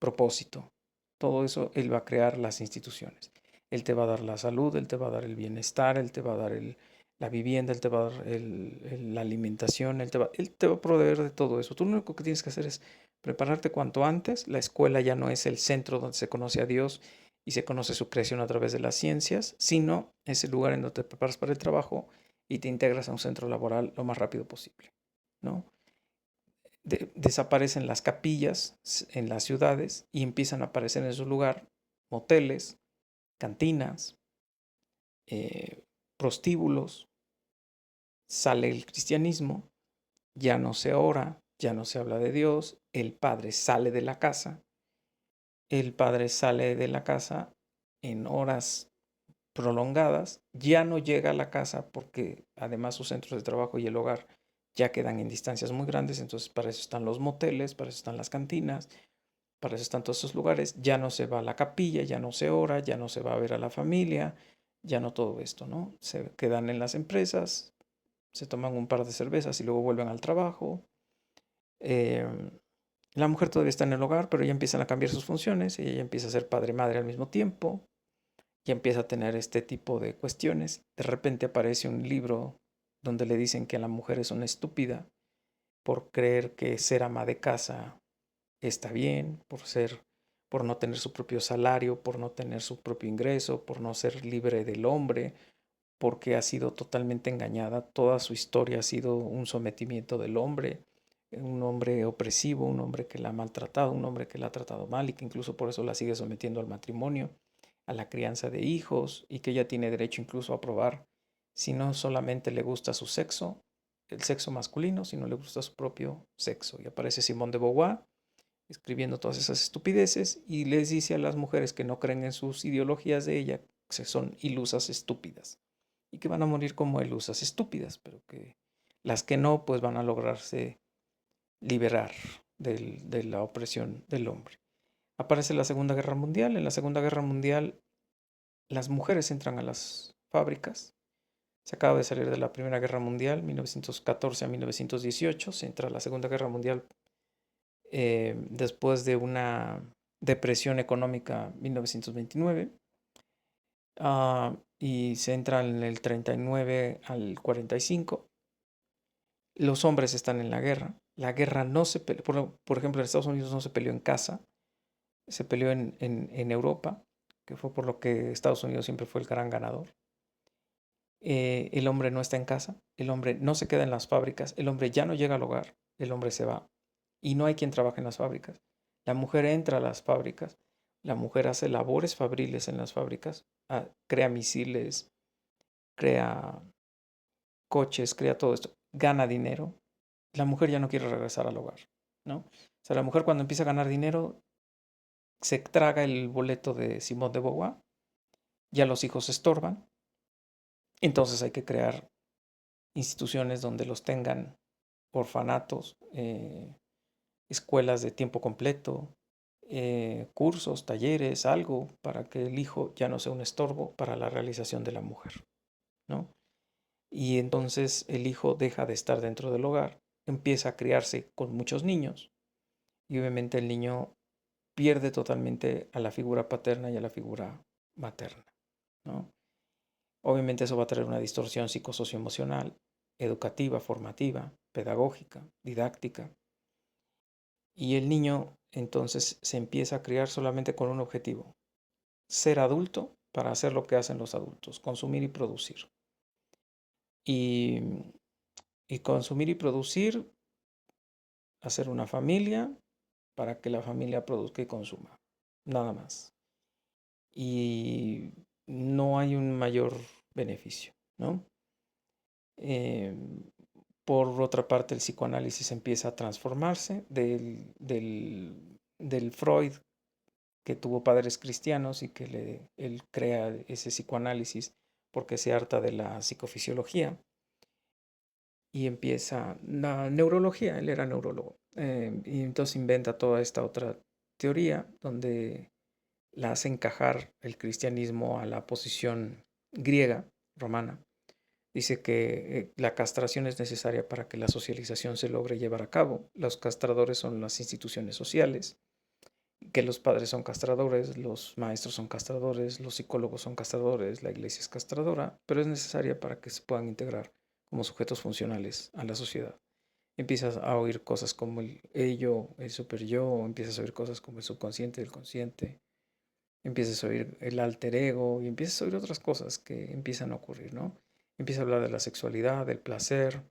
propósito. Todo eso Él va a crear las instituciones. Él te va a dar la salud, Él te va a dar el bienestar, Él te va a dar la vivienda, Él te va a dar la alimentación, Él te va a proveer de todo eso. Tú lo único que tienes que hacer es prepararte cuanto antes. La escuela ya no es el centro donde se conoce a Dios y se conoce su creación a través de las ciencias, sino es el lugar en donde te preparas para el trabajo y te integras a un centro laboral lo más rápido posible, ¿no? Desaparecen las capillas en las ciudades y empiezan a aparecer en su lugar moteles, cantinas, prostíbulos, sale el cristianismo, ya no se ora, ya no se habla de Dios, el padre sale de la casa en horas prolongadas, ya no llega a la casa porque además sus centros de trabajo y el hogar ya quedan en distancias muy grandes, entonces para eso están los moteles, para eso están las cantinas, para eso están todos esos lugares, ya no se va a la capilla, ya no se ora, ya no se va a ver a la familia, ya no todo esto, ¿no? Se quedan en las empresas, se toman un par de cervezas y luego vuelven al trabajo. Eh, la mujer todavía está en el hogar, pero ya empiezan a cambiar sus funciones, ella ya empieza a ser padre-madre al mismo tiempo, ya empieza a tener este tipo de cuestiones. De repente aparece un libro donde le dicen que la mujer es una estúpida por creer que ser ama de casa está bien, por no tener su propio salario, por no tener su propio ingreso, por no ser libre del hombre, porque ha sido totalmente engañada. Toda su historia ha sido un sometimiento del hombre, un hombre opresivo, un hombre que la ha maltratado, un hombre que la ha tratado mal y que incluso por eso la sigue sometiendo al matrimonio, a la crianza de hijos y que ella tiene derecho incluso a probar si no solamente le gusta su sexo, el sexo masculino, sino le gusta su propio sexo. Y aparece Simone de Beauvoir escribiendo todas esas estupideces y les dice a las mujeres que no creen en sus ideologías de ella que son ilusas estúpidas y que van a morir como ilusas estúpidas, pero que las que no, pues van a lograrse liberar de la opresión del hombre. Aparece la Segunda Guerra Mundial. En la Segunda Guerra Mundial las mujeres entran a las fábricas. Se acaba de salir de la Primera Guerra Mundial, 1914 a 1918. Se entra a la Segunda Guerra Mundial después de una depresión económica 1929, y se entra en el 39 al 45. Los hombres están en la guerra. La guerra no se peleó, por ejemplo, en Estados Unidos no se peleó en casa, se peleó en Europa, que fue por lo que Estados Unidos siempre fue el gran ganador. El hombre no está en casa, el hombre no se queda en las fábricas, el hombre ya no llega al hogar, el hombre se va y no hay quien trabaje en las fábricas. La mujer entra a las fábricas, la mujer hace labores fabriles en las fábricas, crea misiles, crea coches, crea todo esto, gana dinero. La mujer ya no quiere regresar al hogar, ¿no? O sea, la mujer cuando empieza a ganar dinero se traga el boleto de Simone de Beauvoir, ya los hijos se estorban, entonces hay que crear instituciones donde los tengan, orfanatos, escuelas de tiempo completo, cursos, talleres, algo para que el hijo ya no sea un estorbo para la realización de la mujer, ¿no? Y entonces el hijo deja de estar dentro del hogar, empieza a criarse con muchos niños y obviamente el niño pierde totalmente a la figura paterna y a la figura materna, ¿no? Obviamente eso va a traer una distorsión psicosocioemocional educativa, formativa, pedagógica, didáctica. Y el niño entonces se empieza a criar solamente con un objetivo: ser adulto para hacer lo que hacen los adultos, consumir y producir. Y, y consumir y producir, hacer una familia para que la familia produzca y consuma, nada más. Y no hay un mayor beneficio, ¿no? Eh, por otra parte, el psicoanálisis empieza a transformarse del Freud, que tuvo padres cristianos y que él crea ese psicoanálisis porque se harta de la psicofisiología y empieza la neurología. Él era neurólogo, y entonces inventa toda esta otra teoría donde la hace encajar el cristianismo a la posición griega, romana. Dice que la castración es necesaria para que la socialización se logre llevar a cabo. Los castradores son las instituciones sociales, que los padres son castradores, los maestros son castradores, los psicólogos son castradores, la iglesia es castradora, pero es necesaria para que se puedan integrar como sujetos funcionales a la sociedad. Empiezas a oír cosas como el ello, el super yo, empiezas a oír cosas como el subconsciente, el consciente, empiezas a oír el alter ego y empiezas a oír otras cosas que empiezan a ocurrir, ¿no? Empieza a hablar de la sexualidad, del placer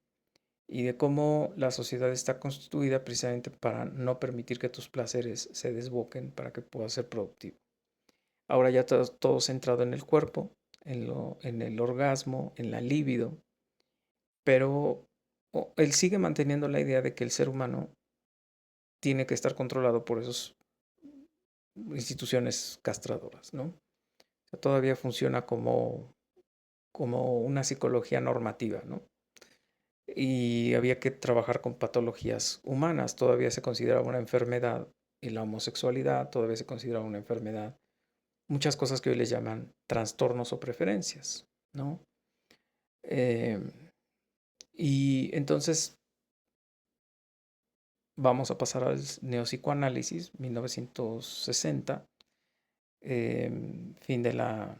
y de cómo la sociedad está constituida precisamente para no permitir que tus placeres se desboquen para que puedas ser productivo. Ahora ya todo centrado en el cuerpo, en el orgasmo, en la libido, pero él sigue manteniendo la idea de que el ser humano tiene que estar controlado por esas instituciones castradoras, ¿no? O sea, todavía funciona como una psicología normativa, ¿no? Y había que trabajar con patologías humanas. Todavía se consideraba una enfermedad y la homosexualidad todavía se consideraba una enfermedad. Muchas cosas que hoy les llaman trastornos o preferencias, ¿no? Eh, y entonces vamos a pasar al neopsicoanálisis, 1960, fin de la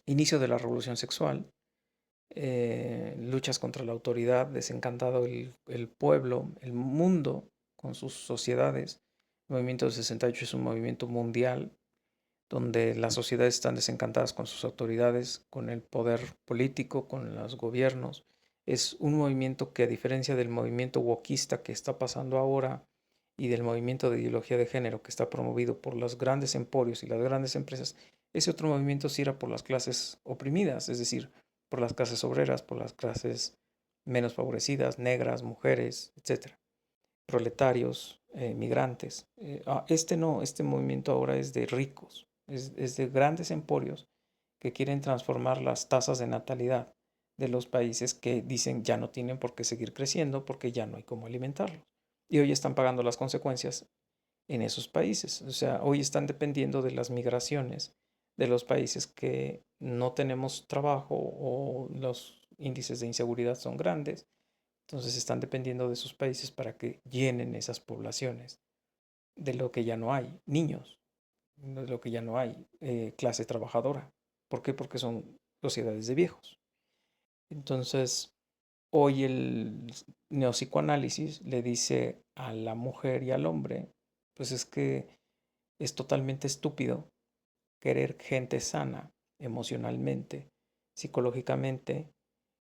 inicio de la revolución sexual, luchas contra la autoridad, desencantado el pueblo, el mundo con sus sociedades. El movimiento del 68 es un movimiento mundial donde las sociedades están desencantadas con sus autoridades, con el poder político, con los gobiernos. Es un movimiento que, a diferencia del movimiento wokista que está pasando ahora y del movimiento de ideología de género que está promovido por los grandes emporios y las grandes empresas, ese otro movimiento sí era por las clases oprimidas, es decir, por las clases obreras, por las clases menos favorecidas, negras, mujeres, etcétera, proletarios, migrantes. Este no, este movimiento ahora es de ricos, es de grandes emporios que quieren transformar las tasas de natalidad de los países que dicen ya no tienen por qué seguir creciendo porque ya no hay cómo alimentarlos. Y hoy están pagando las consecuencias en esos países. O sea, hoy están dependiendo de las migraciones de los países que no tenemos trabajo o los índices de inseguridad son grandes. Entonces están dependiendo de esos países para que llenen esas poblaciones de lo que ya no hay, niños, de lo que ya no hay, clase trabajadora. ¿Por qué? Porque son sociedades de viejos. Entonces, hoy el neopsicoanálisis le dice a la mujer y al hombre, pues es que es totalmente estúpido querer gente sana emocionalmente, psicológicamente,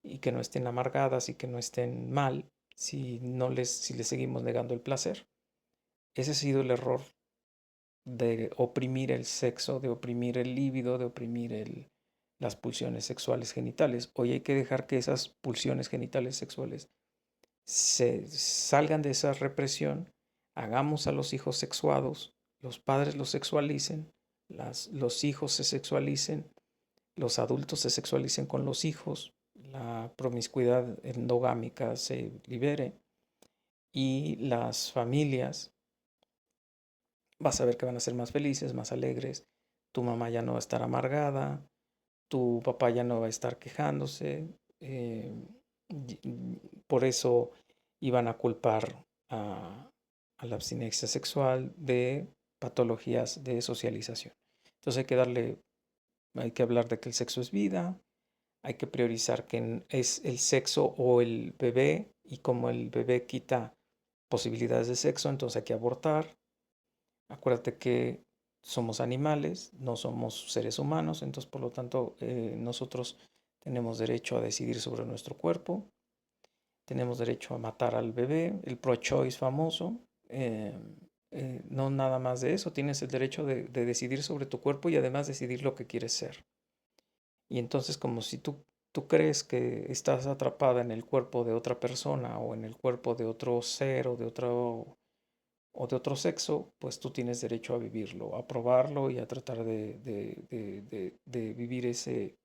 y que no estén amargadas y que no estén mal si les seguimos negando el placer. Ese ha sido el error de oprimir el sexo, de oprimir el líbido, de oprimir las pulsiones sexuales genitales. Hoy hay que dejar que esas pulsiones genitales sexuales se salgan de esa represión, hagamos a los hijos sexuados, los padres los sexualicen, los hijos se sexualicen, los adultos se sexualicen con los hijos, la promiscuidad endogámica se libere y las familias vas a ver que van a ser más felices, más alegres, tu mamá ya no va a estar amargada, tu papá ya no va a estar quejándose, eh, por eso iban a culpar a la abstinencia sexual de patologías de socialización. Entonces hay que hablar de que el sexo es vida, hay que priorizar que es el sexo o el bebé, y como el bebé quita posibilidades de sexo, entonces hay que abortar. Acuérdate que somos animales, no somos seres humanos, entonces por lo tanto nosotros tenemos derecho a decidir sobre nuestro cuerpo, tenemos derecho a matar al bebé, el pro-choice famoso. eh, no nada más de eso, tienes el derecho de decidir sobre tu cuerpo y además decidir lo que quieres ser. Y entonces como si tú crees que estás atrapada en el cuerpo de otra persona o en el cuerpo de otro ser o de otro sexo, pues tú tienes derecho a vivirlo, a probarlo y a tratar de vivir ese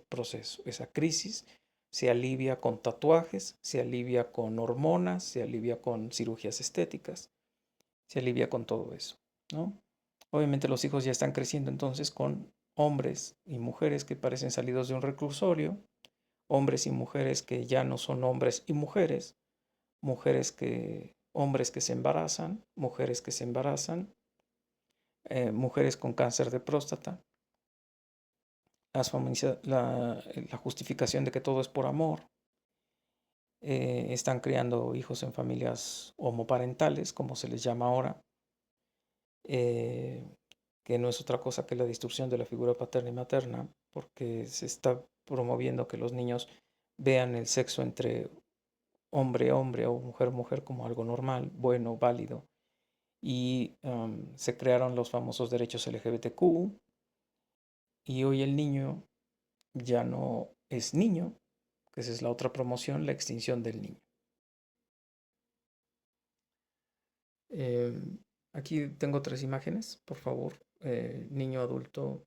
proceso, esa crisis. Se alivia con tatuajes, se alivia con hormonas, se alivia con cirugías estéticas, se alivia con todo eso, ¿no? Obviamente los hijos ya están creciendo entonces con hombres y mujeres que parecen salidos de un reclusorio, hombres y mujeres que ya no son hombres y mujeres, hombres que se embarazan, mujeres que se embarazan, mujeres con cáncer de próstata, la justificación de que todo es por amor. Están criando hijos en familias homoparentales, como se les llama ahora, eh, que no es otra cosa que la distorsión de la figura paterna y materna, porque se está promoviendo que los niños vean el sexo entre hombre, hombre o mujer, mujer como algo normal, bueno, válido. Y se crearon los famosos derechos LGBTQ, y hoy el niño ya no es niño, que esa es la otra promoción, la extinción del niño. Aquí tengo tres imágenes, por favor. Niño, adulto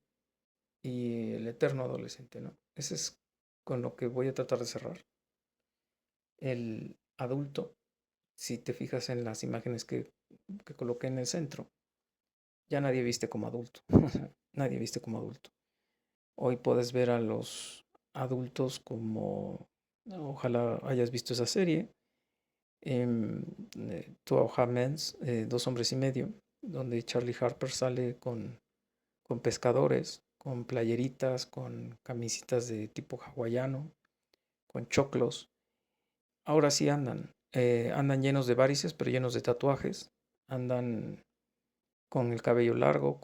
y el eterno adolescente, ¿no? Ese es con lo que voy a tratar de cerrar. El adulto, si te fijas en las imágenes que coloqué en el centro, ya nadie viste como adulto. Nadie viste como adulto. Hoy puedes ver a los adultos como, ojalá hayas visto esa serie, Two and a Half Men, Dos hombres y medio, donde Charlie Harper sale con pescadores, con playeritas, con camisitas de tipo hawaiano, con choclos. Ahora sí andan llenos de varices, pero llenos de tatuajes, andan con el cabello largo,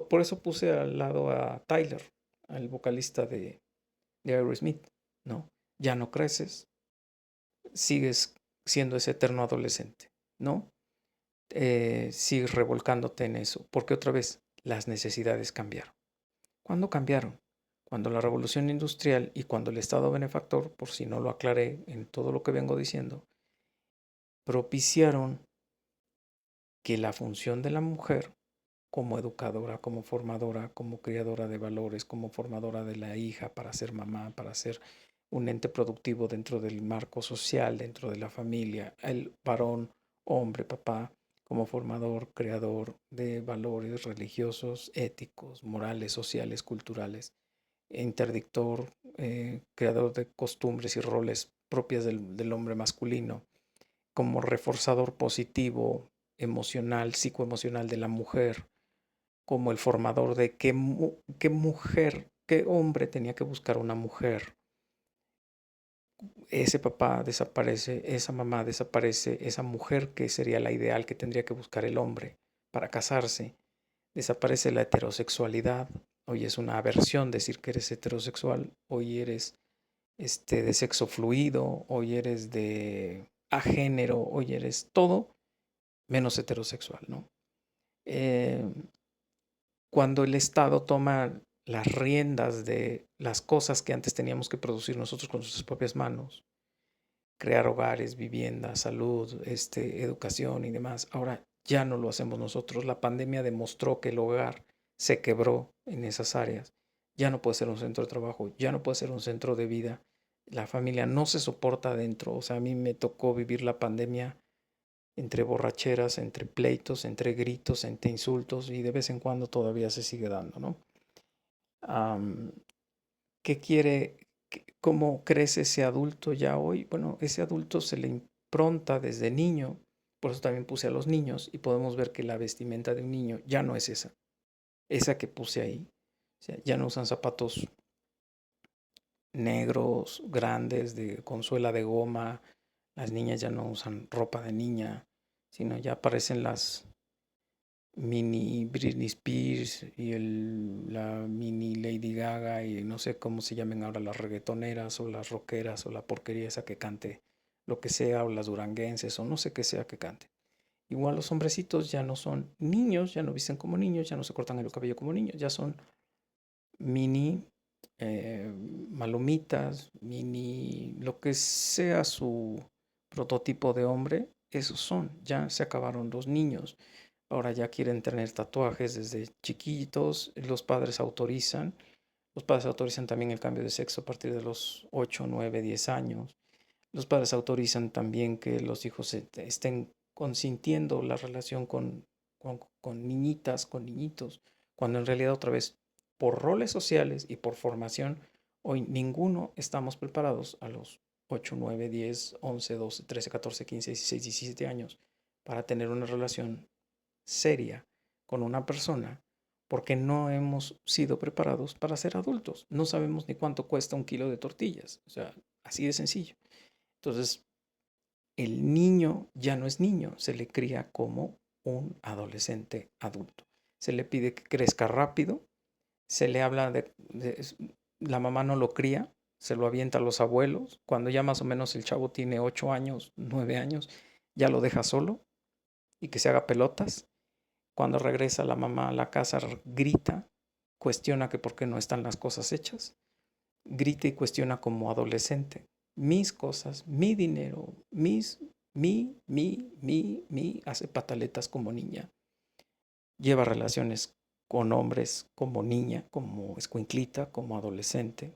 por eso puse al lado a Tyler, al vocalista de Aerosmith, ¿no? Ya no creces, sigues siendo ese eterno adolescente, ¿no? Sigues revolcándote en eso, porque otra vez las necesidades cambiaron. ¿Cuándo cambiaron? Cuando la revolución industrial y cuando el Estado benefactor, por si no lo aclaré en todo lo que vengo diciendo, propiciaron que la función de la mujer como educadora, como formadora, como criadora de valores, como formadora de la hija para ser mamá, para ser un ente productivo dentro del marco social, dentro de la familia, el varón, hombre, papá, como formador, creador de valores religiosos, éticos, morales, sociales, culturales, interdictor, creador de costumbres y roles propias del hombre masculino, como reforzador positivo, emocional, psicoemocional de la mujer, como el formador de qué mujer, qué hombre tenía que buscar una mujer. Ese papá desaparece, esa mamá desaparece, esa mujer que sería la ideal que tendría que buscar el hombre para casarse. Desaparece la heterosexualidad. Hoy es una aberción decir que eres heterosexual. Hoy eres de sexo fluido. Hoy eres de agénero. Hoy eres todo menos heterosexual, ¿no? Eh, Cuando el Estado toma las riendas de las cosas que antes teníamos que producir nosotros con nuestras propias manos, crear hogares, viviendas, salud, educación y demás, ahora ya no lo hacemos nosotros. La pandemia demostró que el hogar se quebró en esas áreas. Ya no puede ser un centro de trabajo, ya no puede ser un centro de vida. La familia no se soporta adentro. O sea, a mí me tocó vivir la pandemia entre borracheras, entre pleitos, entre gritos, entre insultos, y de vez en cuando todavía se sigue dando, ¿no? Am, ¿Qué quiere? ¿Cómo crece ese adulto ya hoy? Bueno, ese adulto se le impronta desde niño, por eso también puse a los niños, y podemos ver que la vestimenta de un niño ya no es esa que puse ahí. O sea, ya no usan zapatos negros, grandes, con suela de goma. Las niñas ya no usan ropa de niña, sino ya aparecen las mini Britney Spears y la mini Lady Gaga y no sé cómo se llamen ahora las reggaetoneras o las rockeras o la porquería esa que cante lo que sea o las duranguenses o no sé qué sea que cante. Igual los hombrecitos ya no son niños, ya no visten como niños, ya no se cortan el cabello como niños, ya son mini malomitas, mini lo que sea su prototipo de hombre, esos son, ya se acabaron los niños. Ahora ya quieren tener tatuajes desde chiquitos, los padres autorizan también el cambio de sexo a partir de los 8, 9, 10 años. Los padres autorizan también que los hijos estén consintiendo la relación con niñitas, con niñitos, cuando en realidad otra vez, por roles sociales y por formación, hoy ninguno estamos preparados a los 8, 9, 10, 11, 12, 13, 14, 15, 16, 17 años para tener una relación seria con una persona porque no hemos sido preparados para ser adultos. No sabemos ni cuánto cuesta un kilo de tortillas. O sea, así de sencillo. Entonces, el niño ya no es niño, se le cría como un adolescente adulto. Se le pide que crezca rápido, se le habla la mamá no lo cría, se lo avienta a los abuelos. Cuando ya más o menos el chavo tiene 8 años, 9 años, ya lo deja solo y que se haga pelotas. Cuando regresa la mamá a la casa, grita, cuestiona que por qué no están las cosas hechas, grita y cuestiona como adolescente. Mis cosas, mi dinero, hace pataletas como niña. Lleva relaciones con hombres como niña, como escuinclita, como adolescente.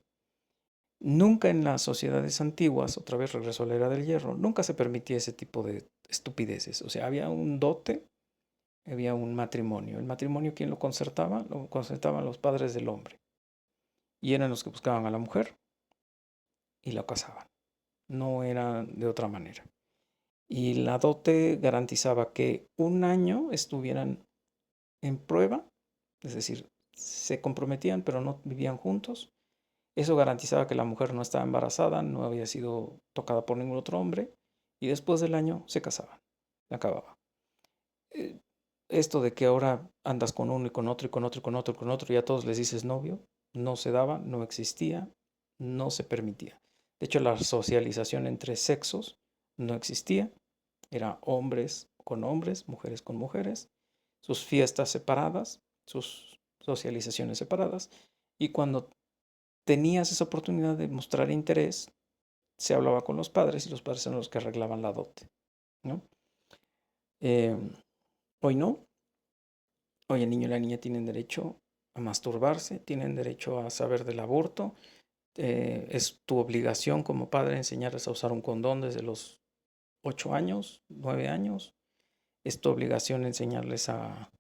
Nunca en las sociedades antiguas, otra vez regreso a la era del hierro, nunca se permitía ese tipo de estupideces. O sea, había un dote, había un matrimonio. El matrimonio, ¿quién lo concertaba? Lo concertaban los padres del hombre. Y eran los que buscaban a la mujer y la casaban. No era de otra manera. Y la dote garantizaba que un año estuvieran en prueba, es decir, se comprometían pero no vivían juntos. Eso garantizaba que la mujer no estaba embarazada, no había sido tocada por ningún otro hombre y después del año se casaban, se acababa. Eh, Esto de que ahora andas con uno y con otro y con otro y con otro y con otro y a todos les dices novio, no se daba, no existía, no se permitía. De hecho, la socialización entre sexos no existía. Era hombres con hombres, mujeres con mujeres, sus fiestas separadas, sus socializaciones separadas. Y cuando tenías esa oportunidad de mostrar interés, se hablaba con los padres y los padres eran los que arreglaban la dote, ¿no? Eh, Hoy no. Hoy el niño y la niña tienen derecho a masturbarse, tienen derecho a saber del aborto. Es tu obligación como padre enseñarles a usar un condón desde los 8 años, 9 años. Es tu obligación enseñarles a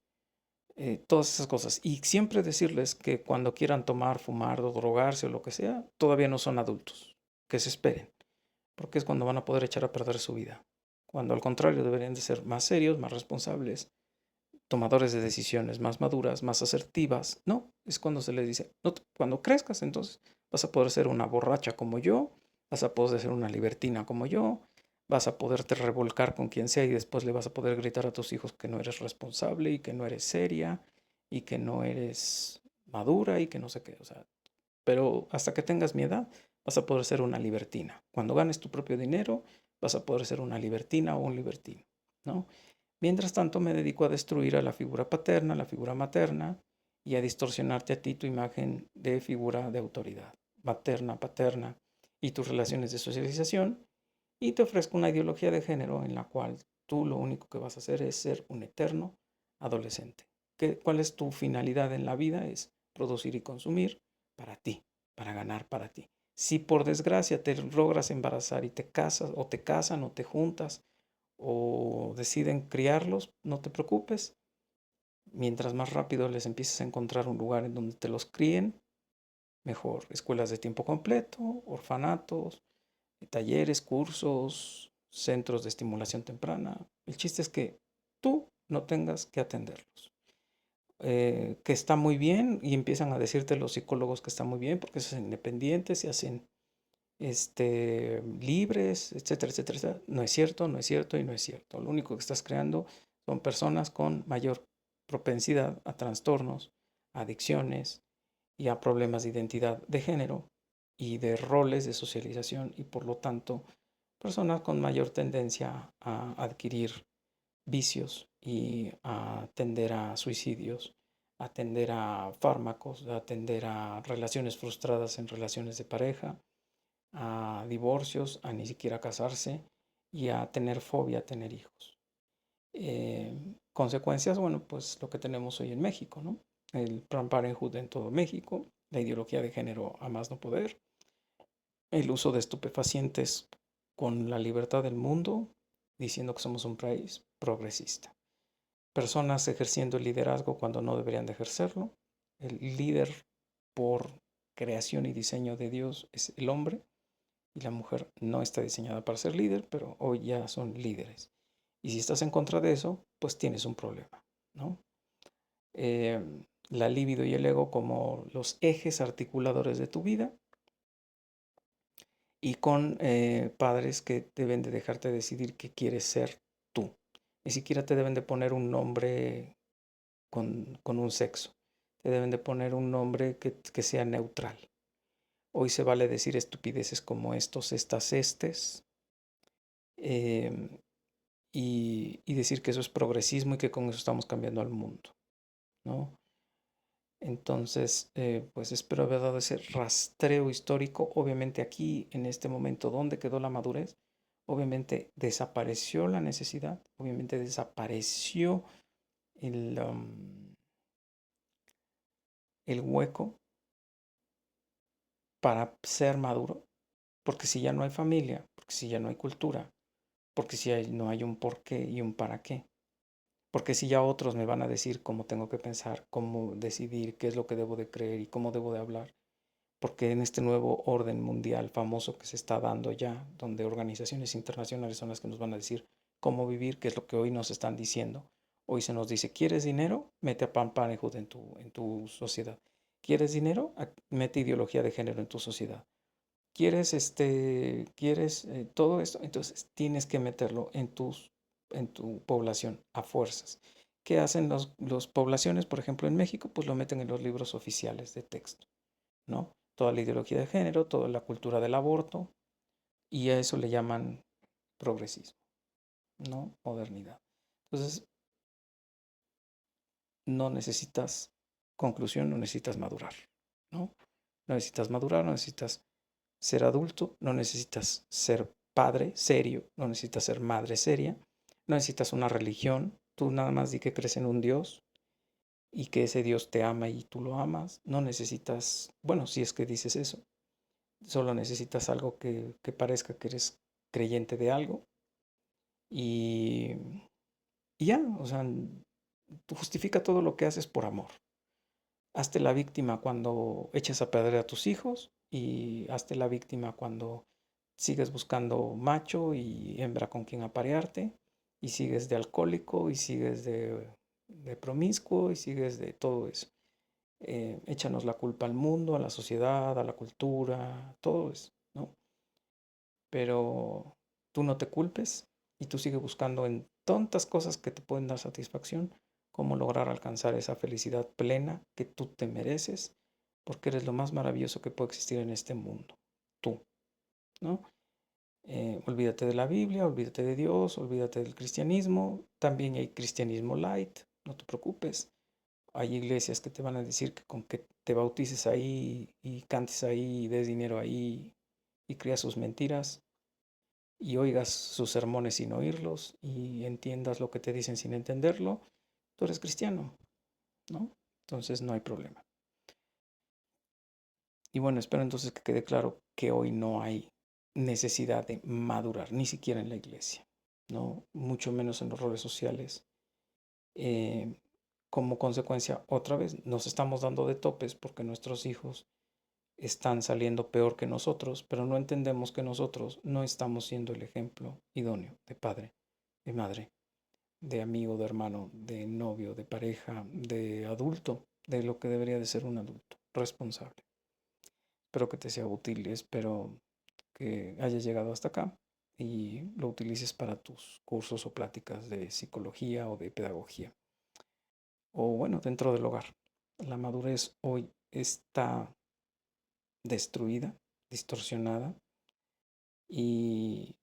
todas esas cosas. Y siempre decirles que cuando quieran tomar, fumar o drogarse o lo que sea, todavía no son adultos. Que se esperen. Porque es cuando van a poder echar a perder su vida. Cuando al contrario deberían de ser más serios, más responsables, tomadores de decisiones más maduras, más asertivas. No, es cuando se les dice, no, cuando crezcas entonces vas a poder ser una borracha como yo, vas a poder ser una libertina como yo, vas a poderte revolcar con quien sea y después le vas a poder gritar a tus hijos que no eres responsable y que no eres seria y que no eres madura y que no sé qué. O sea, pero hasta que tengas mi edad vas a poder ser una libertina. Cuando ganes tu propio dinero vas a poder ser una libertina o un libertino, ¿no? Mientras tanto, me dedico a destruir a la figura paterna, la figura materna y a distorsionarte a ti tu imagen de figura de autoridad, materna, paterna y tus relaciones de socialización. Y te ofrezco una ideología de género en la cual tú lo único que vas a hacer es ser un eterno adolescente. ¿Cuál es tu finalidad en la vida? Es producir y consumir para ti, para ganar para ti. Si por desgracia te logras embarazar y te casas o te casan o te juntas o deciden criarlos, no te preocupes. Mientras más rápido les empieces a encontrar un lugar en donde te los críen, mejor. Escuelas de tiempo completo, orfanatos, talleres, cursos, centros de estimulación temprana. El chiste es que tú no tengas que atenderlos. que está muy bien y empiezan a decirte los psicólogos que está muy bien porque se hacen independientes, se hacen libres, etcétera, etcétera, etcétera. No es cierto, no es cierto y no es cierto. Lo único que estás creando son personas con mayor propensidad a trastornos, adicciones y a problemas de identidad de género y de roles de socialización y por lo tanto personas con mayor tendencia a adquirir vicios y a tender a suicidios, a tender a fármacos, a tender a relaciones frustradas en relaciones de pareja, a divorcios, a ni siquiera casarse y a tener fobia a tener hijos. Consecuencias, bueno, pues lo que tenemos hoy en México, ¿no? El Planned Parenthood en todo México, la ideología de género a más no poder, el uso de estupefacientes con la libertad del mundo, diciendo que somos un país progresista. Personas ejerciendo el liderazgo cuando no deberían de ejercerlo. El líder por creación y diseño de Dios es el hombre y la mujer no está diseñada para ser líder, pero hoy ya son líderes. Y si estás en contra de eso, pues tienes un problema, ¿no? Eh, la libido y el ego como los ejes articuladores de tu vida y con padres que deben de dejarte decidir qué quieres ser tú. Ni siquiera te deben de poner un nombre con un sexo. Te deben de poner un nombre que sea neutral. Hoy se vale decir estupideces como estos, estas, estes, eh, y decir que eso es progresismo y que con eso estamos cambiando al mundo, ¿no? Entonces, pues espero haber dado ese rastreo histórico. Obviamente aquí, en este momento, ¿dónde quedó la madurez? Obviamente desapareció la necesidad, obviamente desapareció el, el hueco para ser maduro, porque si ya no hay familia, porque si ya no hay cultura, porque si no hay un por qué y un para qué, porque si ya otros me van a decir cómo tengo que pensar, cómo decidir, qué es lo que debo de creer y cómo debo de hablar, porque en este nuevo orden mundial famoso que se está dando ya, donde organizaciones internacionales son las que nos van a decir cómo vivir, qué es lo que hoy nos están diciendo. Hoy se nos dice, ¿quieres dinero? Mete a Planned Parenthood en tu sociedad. ¿Quieres dinero? Mete ideología de género en tu sociedad. ¿Quieres todo esto? Entonces tienes que meterlo en tu población a fuerzas. ¿Qué hacen los poblaciones, por ejemplo, en México? Pues lo meten en los libros oficiales de texto, ¿no? Toda la ideología de género, toda la cultura del aborto, y a eso le llaman progresismo, ¿no? Modernidad. Entonces, no necesitas conclusión, no necesitas madurar, ¿no? No necesitas madurar, no necesitas ser adulto, no necesitas ser padre serio, no necesitas ser madre seria, no necesitas una religión, tú nada más di que crees en un Dios y que ese Dios te ama y tú lo amas, no necesitas, bueno, si es que dices eso, solo necesitas algo que parezca que eres creyente de algo y, y ya, o sea, tú justifica todo lo que haces por amor. Hazte la víctima cuando echas a perder a tus hijos y hazte la víctima cuando sigues buscando macho y hembra con quien aparearte y sigues de alcohólico y sigues de promiscuo y sigues de todo eso. Échanos la culpa al mundo, a la sociedad, a la cultura, todo eso, ¿no? Pero tú no te culpes y tú sigues buscando en tontas cosas que te pueden dar satisfacción, cómo lograr alcanzar esa felicidad plena que tú te mereces, porque eres lo más maravilloso que puede existir en este mundo, tú, ¿no? Olvídate de la Biblia, olvídate de Dios, olvídate del cristianismo, también hay cristianismo light, no te preocupes. Hay iglesias que te van a decir que con que te bautices ahí y cantes ahí y des dinero ahí y creas sus mentiras, y oigas sus sermones sin oírlos y entiendas lo que te dicen sin entenderlo, tú eres cristiano, ¿no? Entonces no hay problema. Y bueno, espero entonces que quede claro que hoy no hay necesidad de madurar, ni siquiera en la iglesia, ¿no? Mucho menos en los roles sociales. Eh, Como consecuencia, otra vez, nos estamos dando de topes porque nuestros hijos están saliendo peor que nosotros, pero no entendemos que nosotros no estamos siendo el ejemplo idóneo de padre, de madre, de amigo, de hermano, de novio, de pareja, de adulto, de lo que debería de ser un adulto responsable. Espero que te sea útil y espero que hayas llegado hasta acá y lo utilices para tus cursos o pláticas de psicología o de pedagogía. O bueno, dentro del hogar. La madurez hoy está destruida, distorsionada y,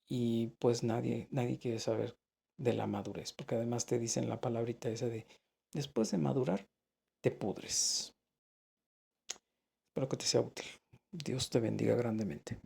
y pues nadie quiere saber de la madurez, porque además te dicen la palabrita esa de después de madurar te pudres. Espero que te sea útil. Dios te bendiga grandemente.